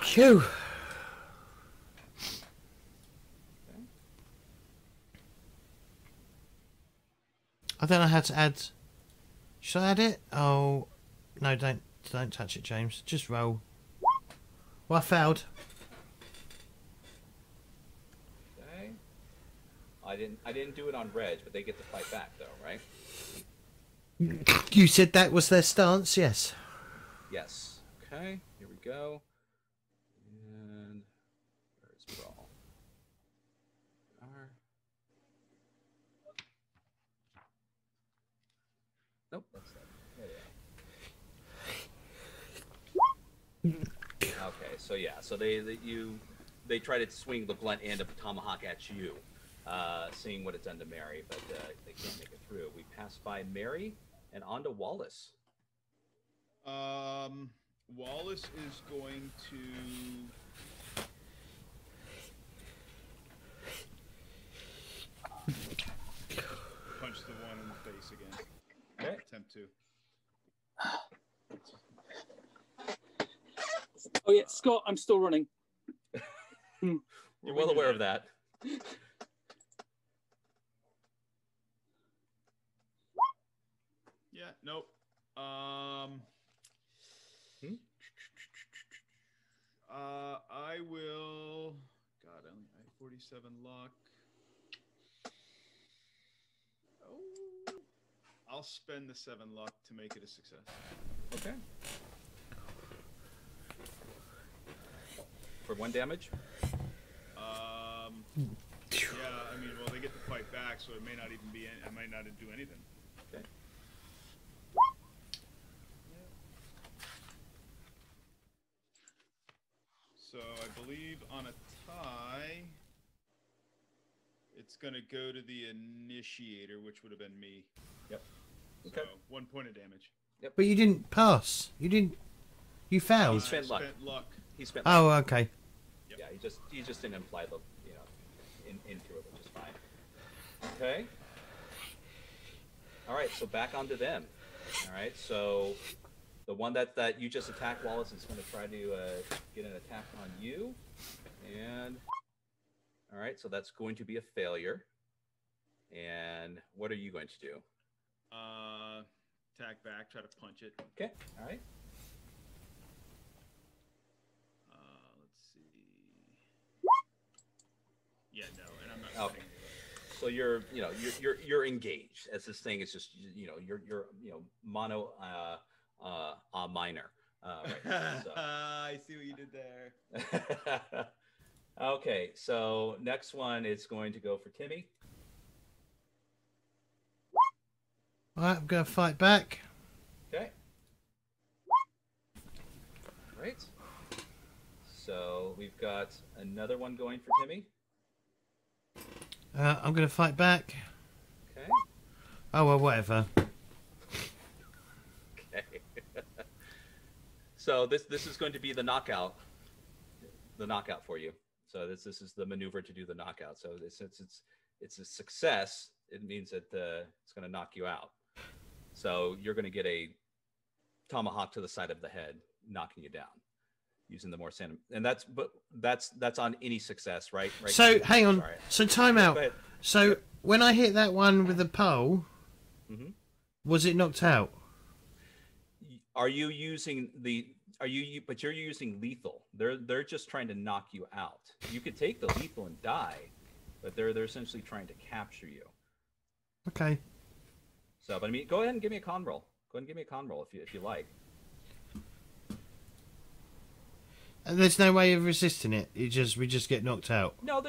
Phew. I don't know how to add. Should I add it? Oh, no! Don't touch it, James. Just roll. Well, I failed. Okay. I didn't do it on Reg, but they get to fight back, though, right? You said that was their stance, yes. Yes. Okay. Here we go. And where's Brawl? Nope, that's that. Okay, so yeah, so they try to swing the blunt end of a tomahawk at you, seeing what it's done to Mary, but they can't make it through. We pass by Mary and on to Wallace. Wallace is going to punch the one in the face again. Okay. Attempt to. Oh yeah, Scott, I'm still running. You're well aware of that. Yeah, nope. I will. God, I have 47 luck. Oh, I'll spend the 7 luck to make it a success. Okay. For 1 damage? Yeah, I mean, well, they get to fight back, so it may not even be. I might not do anything. Okay. So I believe on a tie, it's going to go to the initiator, which would have been me. Yep. Okay. So 1 point of damage. Yep. But you didn't pass. You failed. He spent luck. He spent luck. Oh, okay. Yep. Yeah, he just didn't imply the into it, which is fine. Okay. All right, so back onto them. All right, so the one that you just attacked, Wallace, is going to try to get an attack on you, and all right, so that's going to be a failure. And what are you going to do? Attack back, try to punch it. Okay. All right. Let's see. Yeah, no, and I'm not. Okay. So you're you're engaged as this thing is just you're mono minor. Right now, so. I see what you did there. Okay, so next one is going to go for Timmy. All right, I'm going to fight back. Okay. Right. So we've got another one going for Timmy. I'm going to fight back. Okay. Oh, well, whatever. Okay. So this is going to be the knockout for you. So this is the maneuver to do the knockout. So since it's a success, it means that it's going to knock you out. So you're going to get a tomahawk to the side of the head, knocking you down, using the more sand. And that's on any success, right? So hang on. Sorry. So time out. So when I hit that one with the pole, was it knocked out? Are you using the? But you're using lethal. They're just trying to knock you out. You could take the lethal and die, but they're essentially trying to capture you. Okay. So, but I mean, go ahead and give me a con roll. Go ahead and give me a con roll if you like. And there's no way of resisting it. We just get knocked out. No,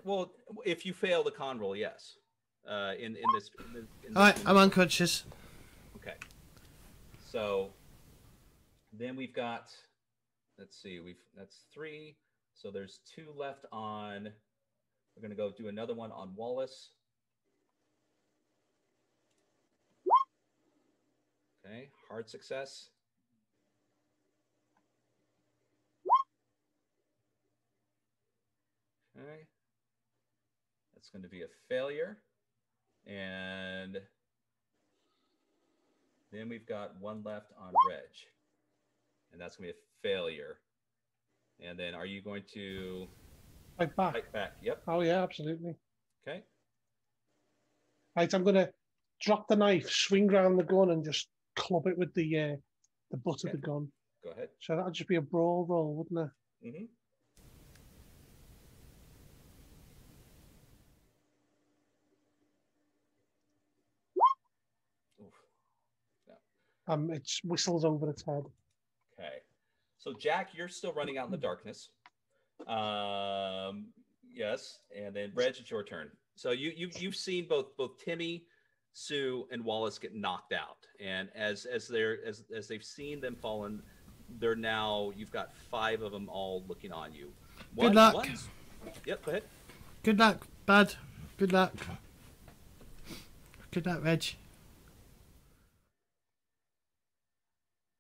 well, if you fail the con roll, yes. In this. All right, I'm unconscious. Okay. So. Then we've got, let's see, that's 3. So there's 2 left on, we're going to go do another one on Wallace. Okay, hard success. Okay, that's going to be a failure. And then we've got 1 left on Reg. And that's going to be a failure. And then are you going to fight back? Fight back, yep. Oh, yeah, absolutely. Okay. Right, I'm going to drop the knife, swing around the gun, and just club it with the butt of the gun. Go ahead. So that would just be a brawl roll, wouldn't it? Mm-hmm. It whistles over its head. Okay. So, Jack, you're still running out in the darkness. Yes. And then, Reg, it's your turn. So you've seen both Timmy, Sue, and Wallace get knocked out. And as they've seen them fallen, they're now, you've got 5 of them all looking on you. Good luck. Yep, go ahead. Good luck, bud. Good luck. Good luck, Reg.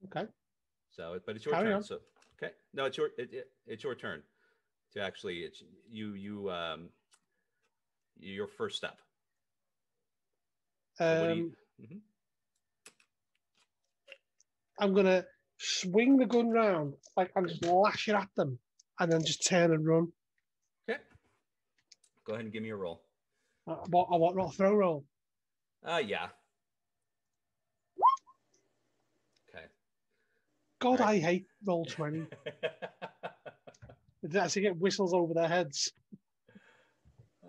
Okay. So, but it's your turn. So, okay. No, it's your turn to actually. It's your first step. So I'm gonna swing the gun round, and just lash it at them, and then just turn and run. Okay. Go ahead and give me a roll. I want not a throw roll. Yeah. God, right. I hate roll 20. It actually get whistles over their heads.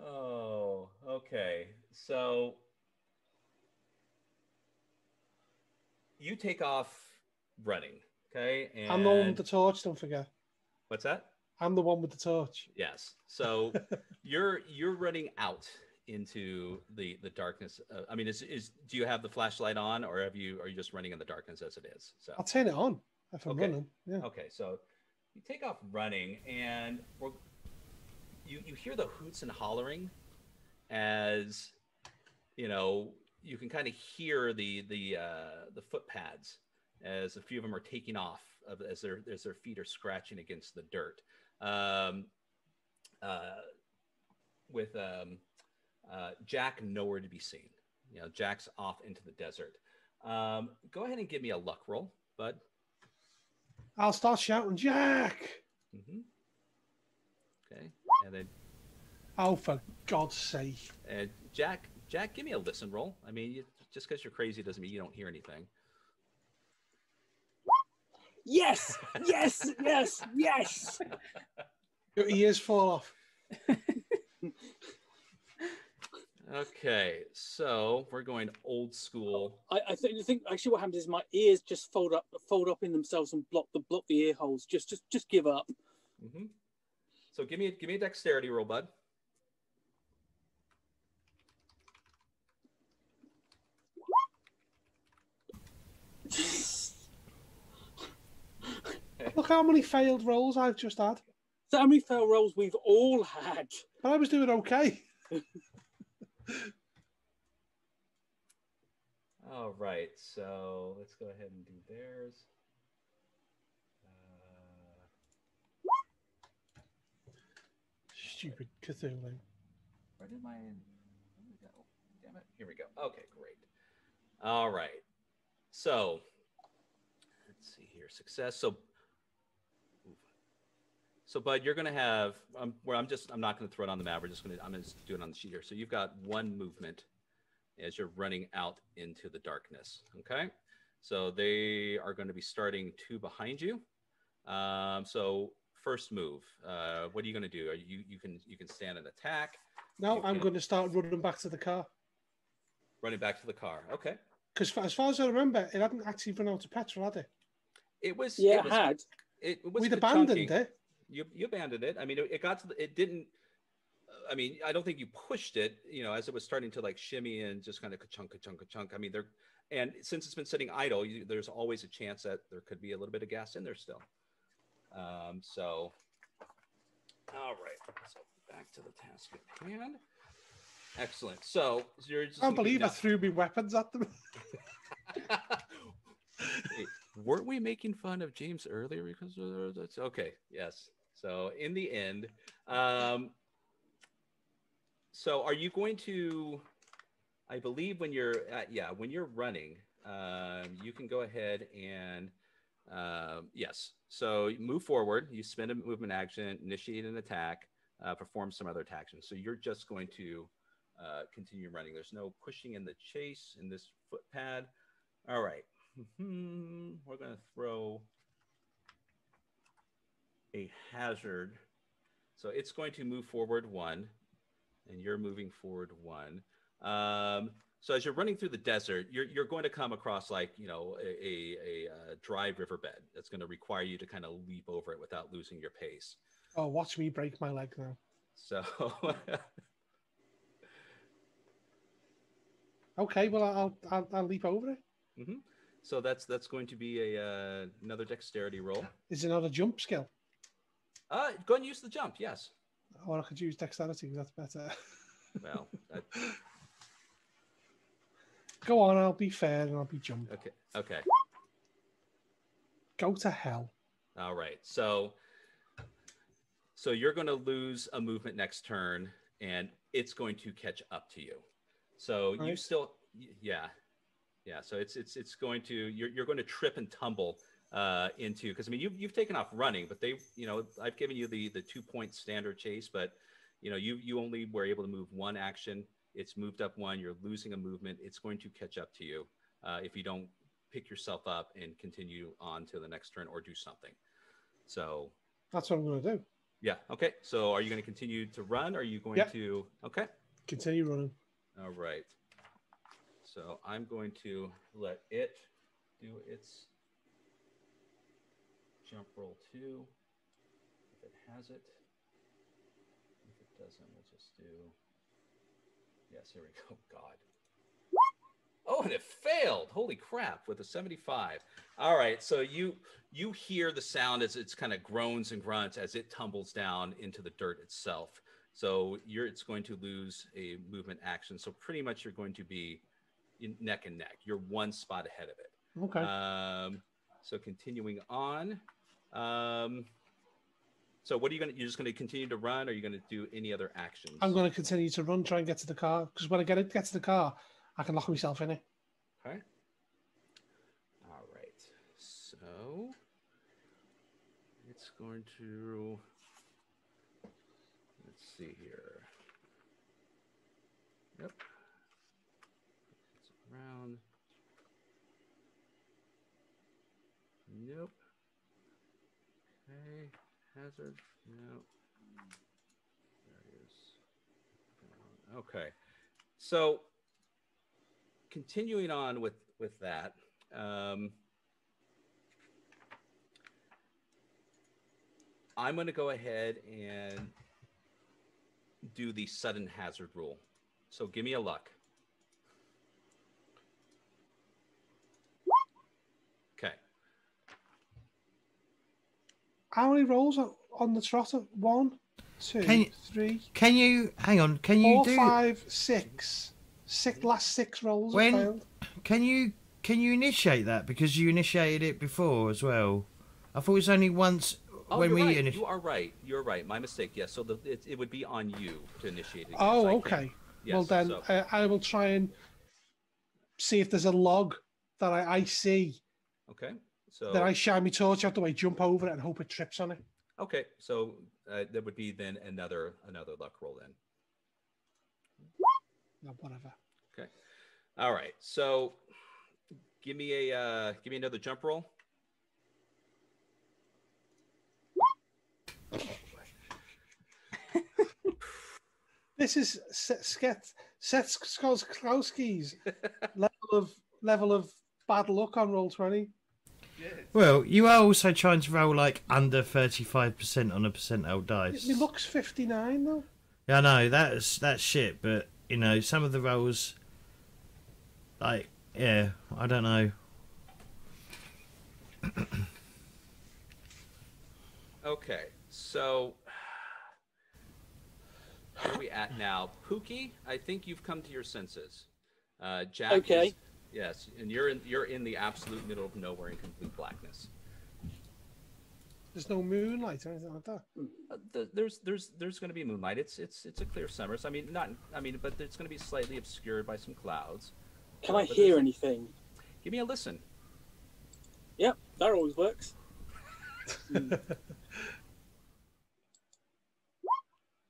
Oh, okay. So you take off running, okay? And I'm the one with the torch, don't forget. What's that? I'm the one with the torch. Yes. So you're running out into the darkness. I mean, do you have the flashlight on, or are you just running in the darkness as it is? So I'll turn it on if I'm running. Yeah. Okay. So you take off running, and you hear the hoots and hollering, as you can kind of hear the footpads as a few of them are taking off as their feet are scratching against the dirt. With Jack nowhere to be seen. Jack's off into the desert. Go ahead and give me a luck roll, bud. I'll start shouting, Jack! Mm-hmm. Okay, and then... Oh, for God's sake. And Jack, give me a listen roll. I mean, just because you're crazy doesn't mean you don't hear anything. Yes! Yes! Yes! Yes! Your ears fall off. Okay, so we're going old school. I think actually what happens is my ears just fold up in themselves and block the ear holes. Just give up. Mm-hmm. So give me a dexterity roll, bud. Look how many failed rolls I've just had. So how many failed rolls we've all had? But I was doing okay. All right, so let's go ahead and do theirs. Stupid Cthulhu. Where did we go? Damn it. Here we go. Okay, great. All right. So let's see here. Success. So Bud, you're going to have I'm not going to throw it on the map. I'm going to do it on the sheet here. So you've got one movement as you're running out into the darkness. Okay. So they are going to be starting 2 behind you. So first move, what are you going to do? You can stand and attack. No, I'm going to start running back to the car. Running back to the car. Okay. Because as far as I remember, it hadn't actually run out of petrol, had it? It was. Yeah, it was. We'd abandoned it. You abandoned it. I mean, it got to. It didn't. I mean, I don't think you pushed it. You know, as it was starting to like shimmy and just kind of ka-chunk, ka-chunk, ka-chunk. I mean, and since it's been sitting idle, there's always a chance that there could be a little bit of gas in there still. So, all right. So back to the task at hand. Excellent. So you're just. I can't believe I threw me weapons at them. Hey, weren't we making fun of James earlier because that's okay? Yes. So in the end, so are you going to? I believe when you're when you're running, you can go ahead and yes. So move forward. You spend a movement action, initiate an attack, perform some other action. So you're just going to continue running. There's no pushing in the chase in this footpad. All right. We're going to throw a hazard. So it's going to move forward 1, and you're moving forward 1. So as you're running through the desert, you're going to come across like, you know, a dry riverbed that's going to require you to kind of leap over it without losing your pace. Oh, watch me break my leg now. So okay, well I'll leap over it. Mm-hmm. So that's going to be another dexterity roll. Is it not a jump skill? Go ahead and use the jump. Yes. Or I could use dexterity. That's better. Well. Go on. I'll be fair and I'll be jump. Okay. Go to hell. All right. So you're going to lose a movement next turn, and it's going to catch up to you. So right. You still, yeah. So it's going to you're going to trip and tumble into, because I mean you've taken off running, but I've given you the 2-point standard chase, but you only were able to move 1 action. It's moved up 1. You're losing a movement. It's going to catch up to you if you don't pick yourself up and continue on to the next turn or do something. So that's what I'm going to do. Yeah. Okay. So are you going to continue to run? Or are you going to? Okay. Continue running. All right. So I'm going to let it do its jump roll 2. If it has it. If it doesn't, we'll just do. Yes, here we go. God. Oh, and it failed. Holy crap, with a 75. All right, so you hear the sound as it's kind of groans and grunts as it tumbles down into the dirt itself. So it's going to lose a movement action. So pretty much you're going to be neck and neck. You're 1 spot ahead of it. Okay. So continuing on. So what are you you're just going to continue to run, or are you going to do any other actions? I'm going to continue to run, try and get to the car, because when I get to the car, I can lock myself in it. Okay. All right. So it's going to, let's see here. Yep. It's around. Nope. Okay. Hazard. Nope. There it is. Okay. So, continuing on with that, I'm going to go ahead and do the sudden hazard rule. So give me a luck. Okay. How many rolls are on the trotter? 1, 2, 3. Can you hang on? Can you 4, do 5, 6? Last 6 rolls have failed. Can you initiate that because you initiated it before as well? I thought it was only once. When we right. You are right. You're right. My mistake. Yes. So it would be on you to initiate it. Oh, okay. Yes, well, then I will try and see if there's a log that I see. Okay. So then I shine my torch out the way, jump over it, and hope it trips on it. Okay. So there would be then another luck roll then. No, whatever. Okay. All right. So give me another jump roll. This is Setskolski's level of bad luck on Roll20. Well, you are also trying to roll like under 35% on a percentile dice. It looks 59 though. Yeah, I know that's shit, but you know some of the rolls, like I don't know. Okay, so where are we at now? Pookie, I think you've come to your senses. Jack. Okay. Yes, and you're in the absolute middle of nowhere in complete blackness. There's no moonlight or anything like that. There's going to be moonlight. It's a clear summer. So, but it's going to be slightly obscured by some clouds. Can I hear anything? Give me a listen. Yep, that always works.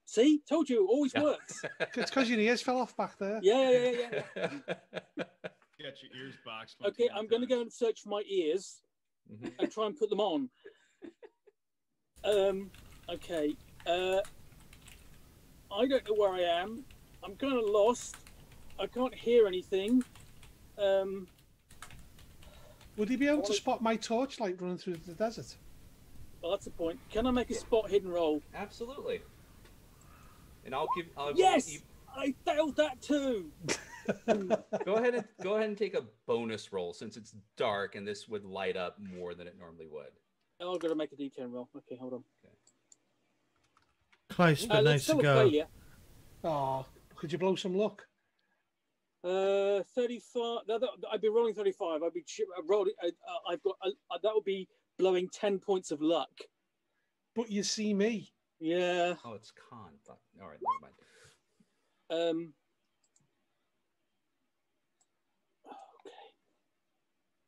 See, told you, it always works. It's because your ears fell off back there. Yeah. Get your ears boxed. Okay, I'm going to go and search for my ears and try and put them on. Okay. I don't know where I am. I'm kind of lost. I can't hear anything. Would he be able to spot my torchlight running through the desert? Well, that's the point. Can I make a spot hidden roll? Absolutely. And yes! I failed that too. Go ahead and take a bonus roll since it's dark and this would light up more than it normally would. Oh, I've got to make a D10 roll. Okay, hold on. Okay. Close, but no cigar. Oh, could you blow some luck? 35. I'd be rolling 35. I'd be rolling. I've got. That would be blowing 10 points of luck. But you see me. Yeah. Oh, it's con. All right, never mind.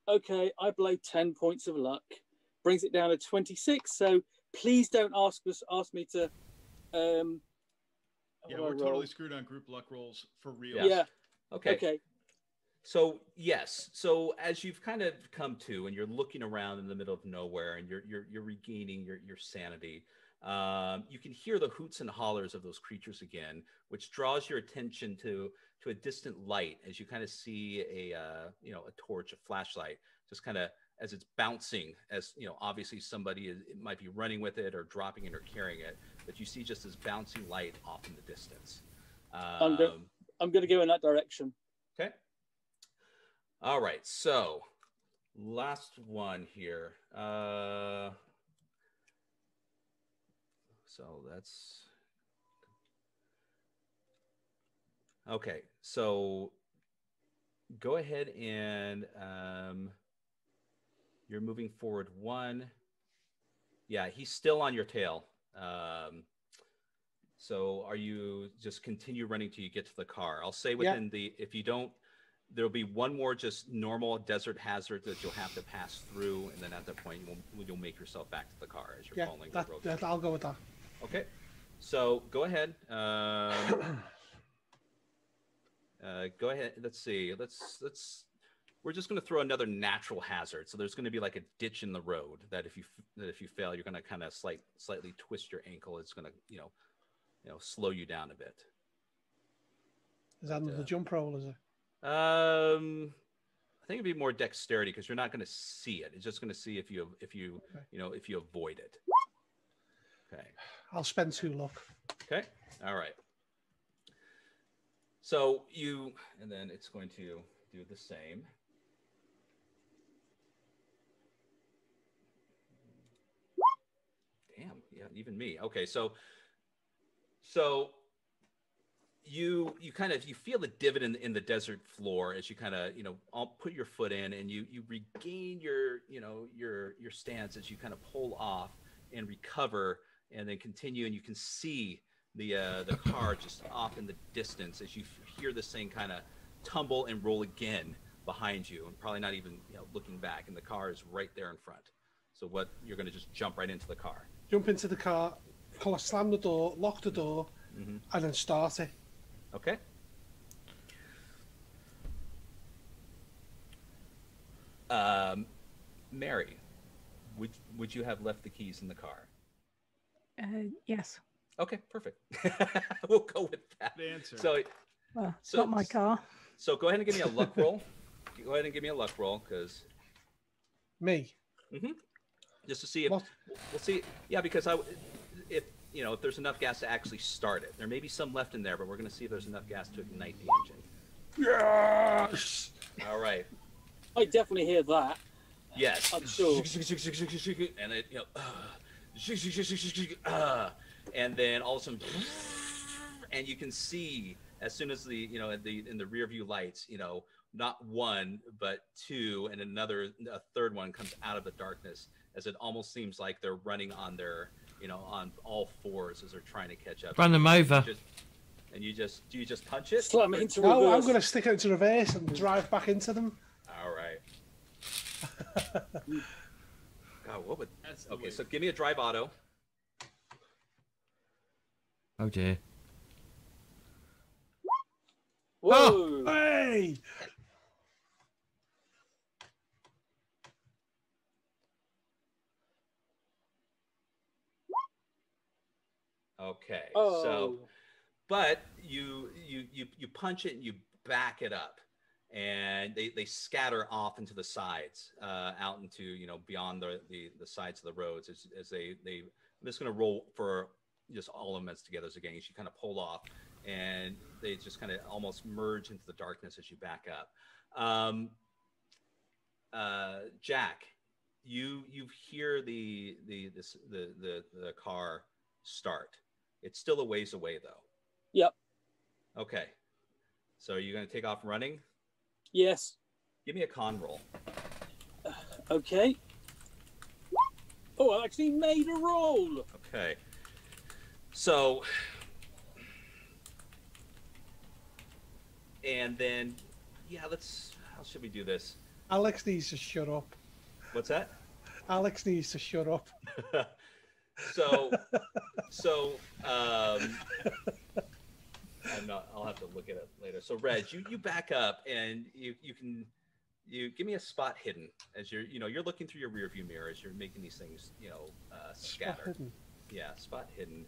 Okay, I blow 10 points of luck. Brings it down to 26. So please don't ask me to. We're totally screwed on group luck rolls for real. Yeah. Okay. So yes. So as you've kind of come to, and you're looking around in the middle of nowhere, and you're regaining your sanity, you can hear the hoots and hollers of those creatures again, which draws your attention to a distant light as you kind of see a torch, a flashlight, just kind of as it's bouncing, as obviously somebody might be running with it or dropping it or carrying it, but you see just this bouncing light off in the distance. I'm going to go in that direction. Okay. All right. So last one here. So that's okay. So go ahead and you're moving forward one. Yeah, he's still on your tail. So are you just continue running till you get to the car? I'll say within if you don't, there'll be one more just normal desert hazard that you'll have to pass through, and then at that point you'll make yourself back to the car as you're following the road. I'll go with that. Okay, so go ahead. Go ahead. Let's see. We're just going to throw another natural hazard. So there's going to be like a ditch in the road that if you fail, you're going to kind of slightly twist your ankle. It's going to slow you down a bit. Is that another jump roll? Is it? I think it'd be more dexterity because you're not going to see it. It's just going to see if you avoid it. Okay. I'll spend 2 luck. Okay. All right. So and then it's going to do the same. Damn. Yeah. Even me. Okay. So you feel the divot in the desert floor as you kind of all put your foot in, and you regain your stance as you kind of pull off and recover, and then continue, and you can see the car just off in the distance as you hear this thing kind of tumble and roll again behind you, and probably not even looking back, and the car is right there in front. So what you're going to just jump right into the car. Jump into the car, slam the door, lock the door, and then start it. Okay. Mary, would you have left the keys in the car? Yes. Okay, perfect. We'll go with that. The answer. It's not my car. So go ahead and give me a luck roll. Go ahead and give me a luck roll, because me. Just to see if we'll see. Yeah, because if there's enough gas to actually start it. There may be some left in there, but we're going to see if there's enough gas to ignite the engine. Yes. All right. I definitely hear that. Yes. I'm sure. And it, and then all of a sudden, and you can see as soon as in the rear view lights, not one but two, and a third one comes out of the darkness, as it almost seems like they're running on their on all fours as they're trying to catch up. Run them over. Do you just punch it? Slam it into No, reverse. I'm going to stick it into reverse and drive back into them. All right. God, what would? Okay, so give me a drive auto. Oh dear. Whoa! Oh. Hey! Okay. Oh. So, but you punch it and you back it up, and they scatter off into the sides, out into beyond the sides of the roads as they. I'm just going to roll for just all of them as together again. As you kind of pull off, and they just kind of almost merge into the darkness as you back up. Jack, you hear the car start. It's still a ways away though. Yep. Okay. So are you going to take off running? Yes. Give me a con roll. Okay. Oh, I actually made a roll. Okay. So, and then, yeah, how should we do this? Alex needs to shut up. What's that? Alex needs to shut up. I'll have to look at it later. So Reg, you back up, and you give me a spot hidden as you're looking through your rear view mirror as you're making these things scatter. Spot hidden. Yeah, spot hidden.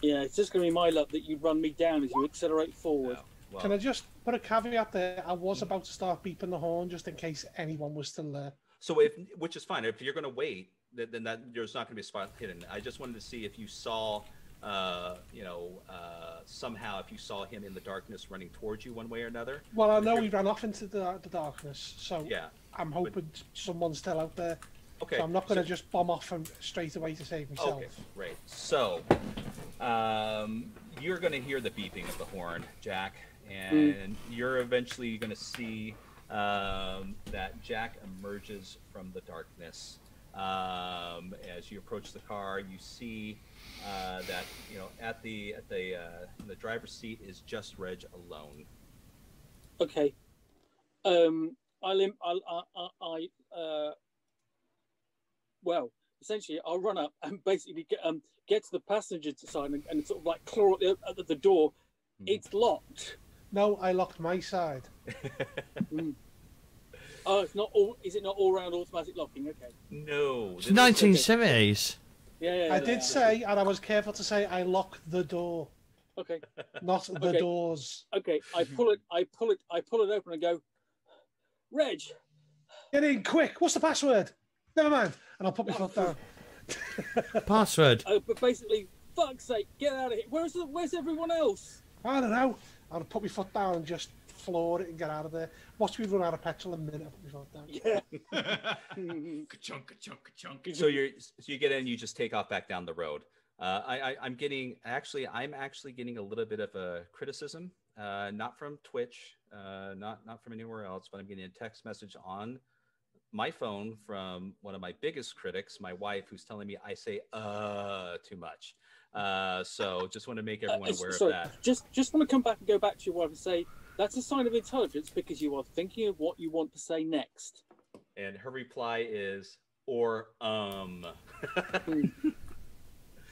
Yeah, it's just going to be my luck that you run me down as you accelerate forward. Oh, well, Can I just put a caveat there? I was about to start beeping the horn just in case anyone was still there. So which is fine. If you're going to wait, then there's not going to be a spot hidden. I just wanted to see if you saw, somehow if you saw him in the darkness running towards you one way or another. Well, I know he ran off into the darkness, so yeah, I'm hoping someone's still out there. Okay. So I'm not going to just bomb off and straight away to save myself. Okay, right. So, you're going to hear the beeping of the horn, Jack, and you're eventually going to see that Jack emerges from the darkness. As you approach the car, you see that at the in the driver's seat is just Reg alone. Okay. Well, essentially, I'll run up and basically get to the passenger side and sort of like claw at the door. It's locked. No, I locked my side. Oh, it's not all. Is it not all-round automatic locking? Okay. No. It's 1970s. Yeah. I did say, and I was careful to say, I locked the door. Okay. Not the doors. Okay, I pull it open and go, Reg. Get in quick. What's the password? Never mind. And I'll put my foot down. Password. But basically, fuck's sake, get out of here. Where's everyone else? I don't know. I'll put my foot down and just floor it and get out of there. Watch me run out of petrol in a minute. I put my foot down. Yeah. Ka-chunk, ka-chunk, ka-chunk. So you get in, you just take off back down the road. I'm actually getting a little bit of a criticism, not from Twitch, not from anywhere else, but I'm getting a text message on my phone from one of my biggest critics, my wife, who's telling me I say too much. So just want to make everyone aware of that. Just want to come back and go back to your wife and say that's a sign of intelligence because you are thinking of what you want to say next. And her reply is or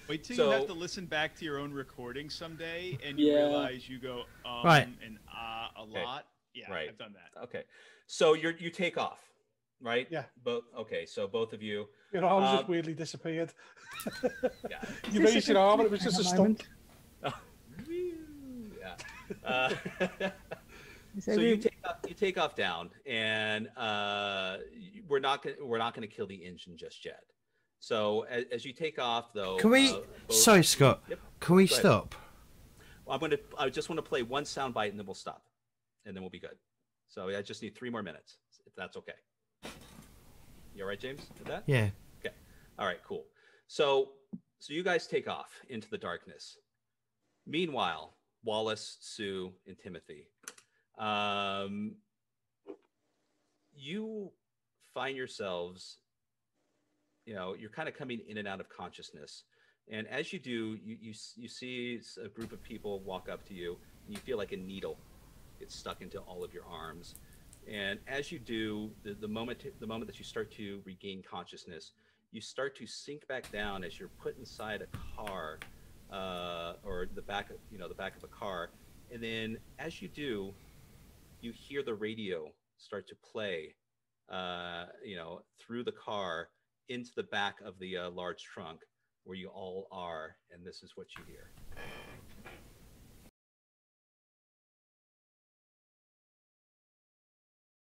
Wait till you have to listen back to your own recording someday and you realize you go right. and a lot. Yeah, right. I've done that. Okay. So you take off, right? Yeah. So both of you. Your arm just weirdly disappeared. Yeah. You raised your arm and it was just a stump. Yeah. So you take off down, and we're not going to kill the engine just yet. So as you take off, though, can we? Sorry, Scott. Yep. Can we stop? Well, I just want to play one soundbite, and then we'll stop, and then we'll be good. So I just need 3 more minutes, if that's okay. You all right, James? With that? Yeah. Okay. All right. Cool. So you guys take off into the darkness. Meanwhile, Wallace, Sue, and Timothy, you find yourselves. You're kind of coming in and out of consciousness. And as you do, you see a group of people walk up to you, and you feel like a needle gets stuck into all of your arms. And as you do, the moment that you start to regain consciousness, you start to sink back down as you're put inside a car, or the back of a car. And then as you do, you hear the radio start to play, through the car, into the back of the large trunk where you all are, and this is what you hear.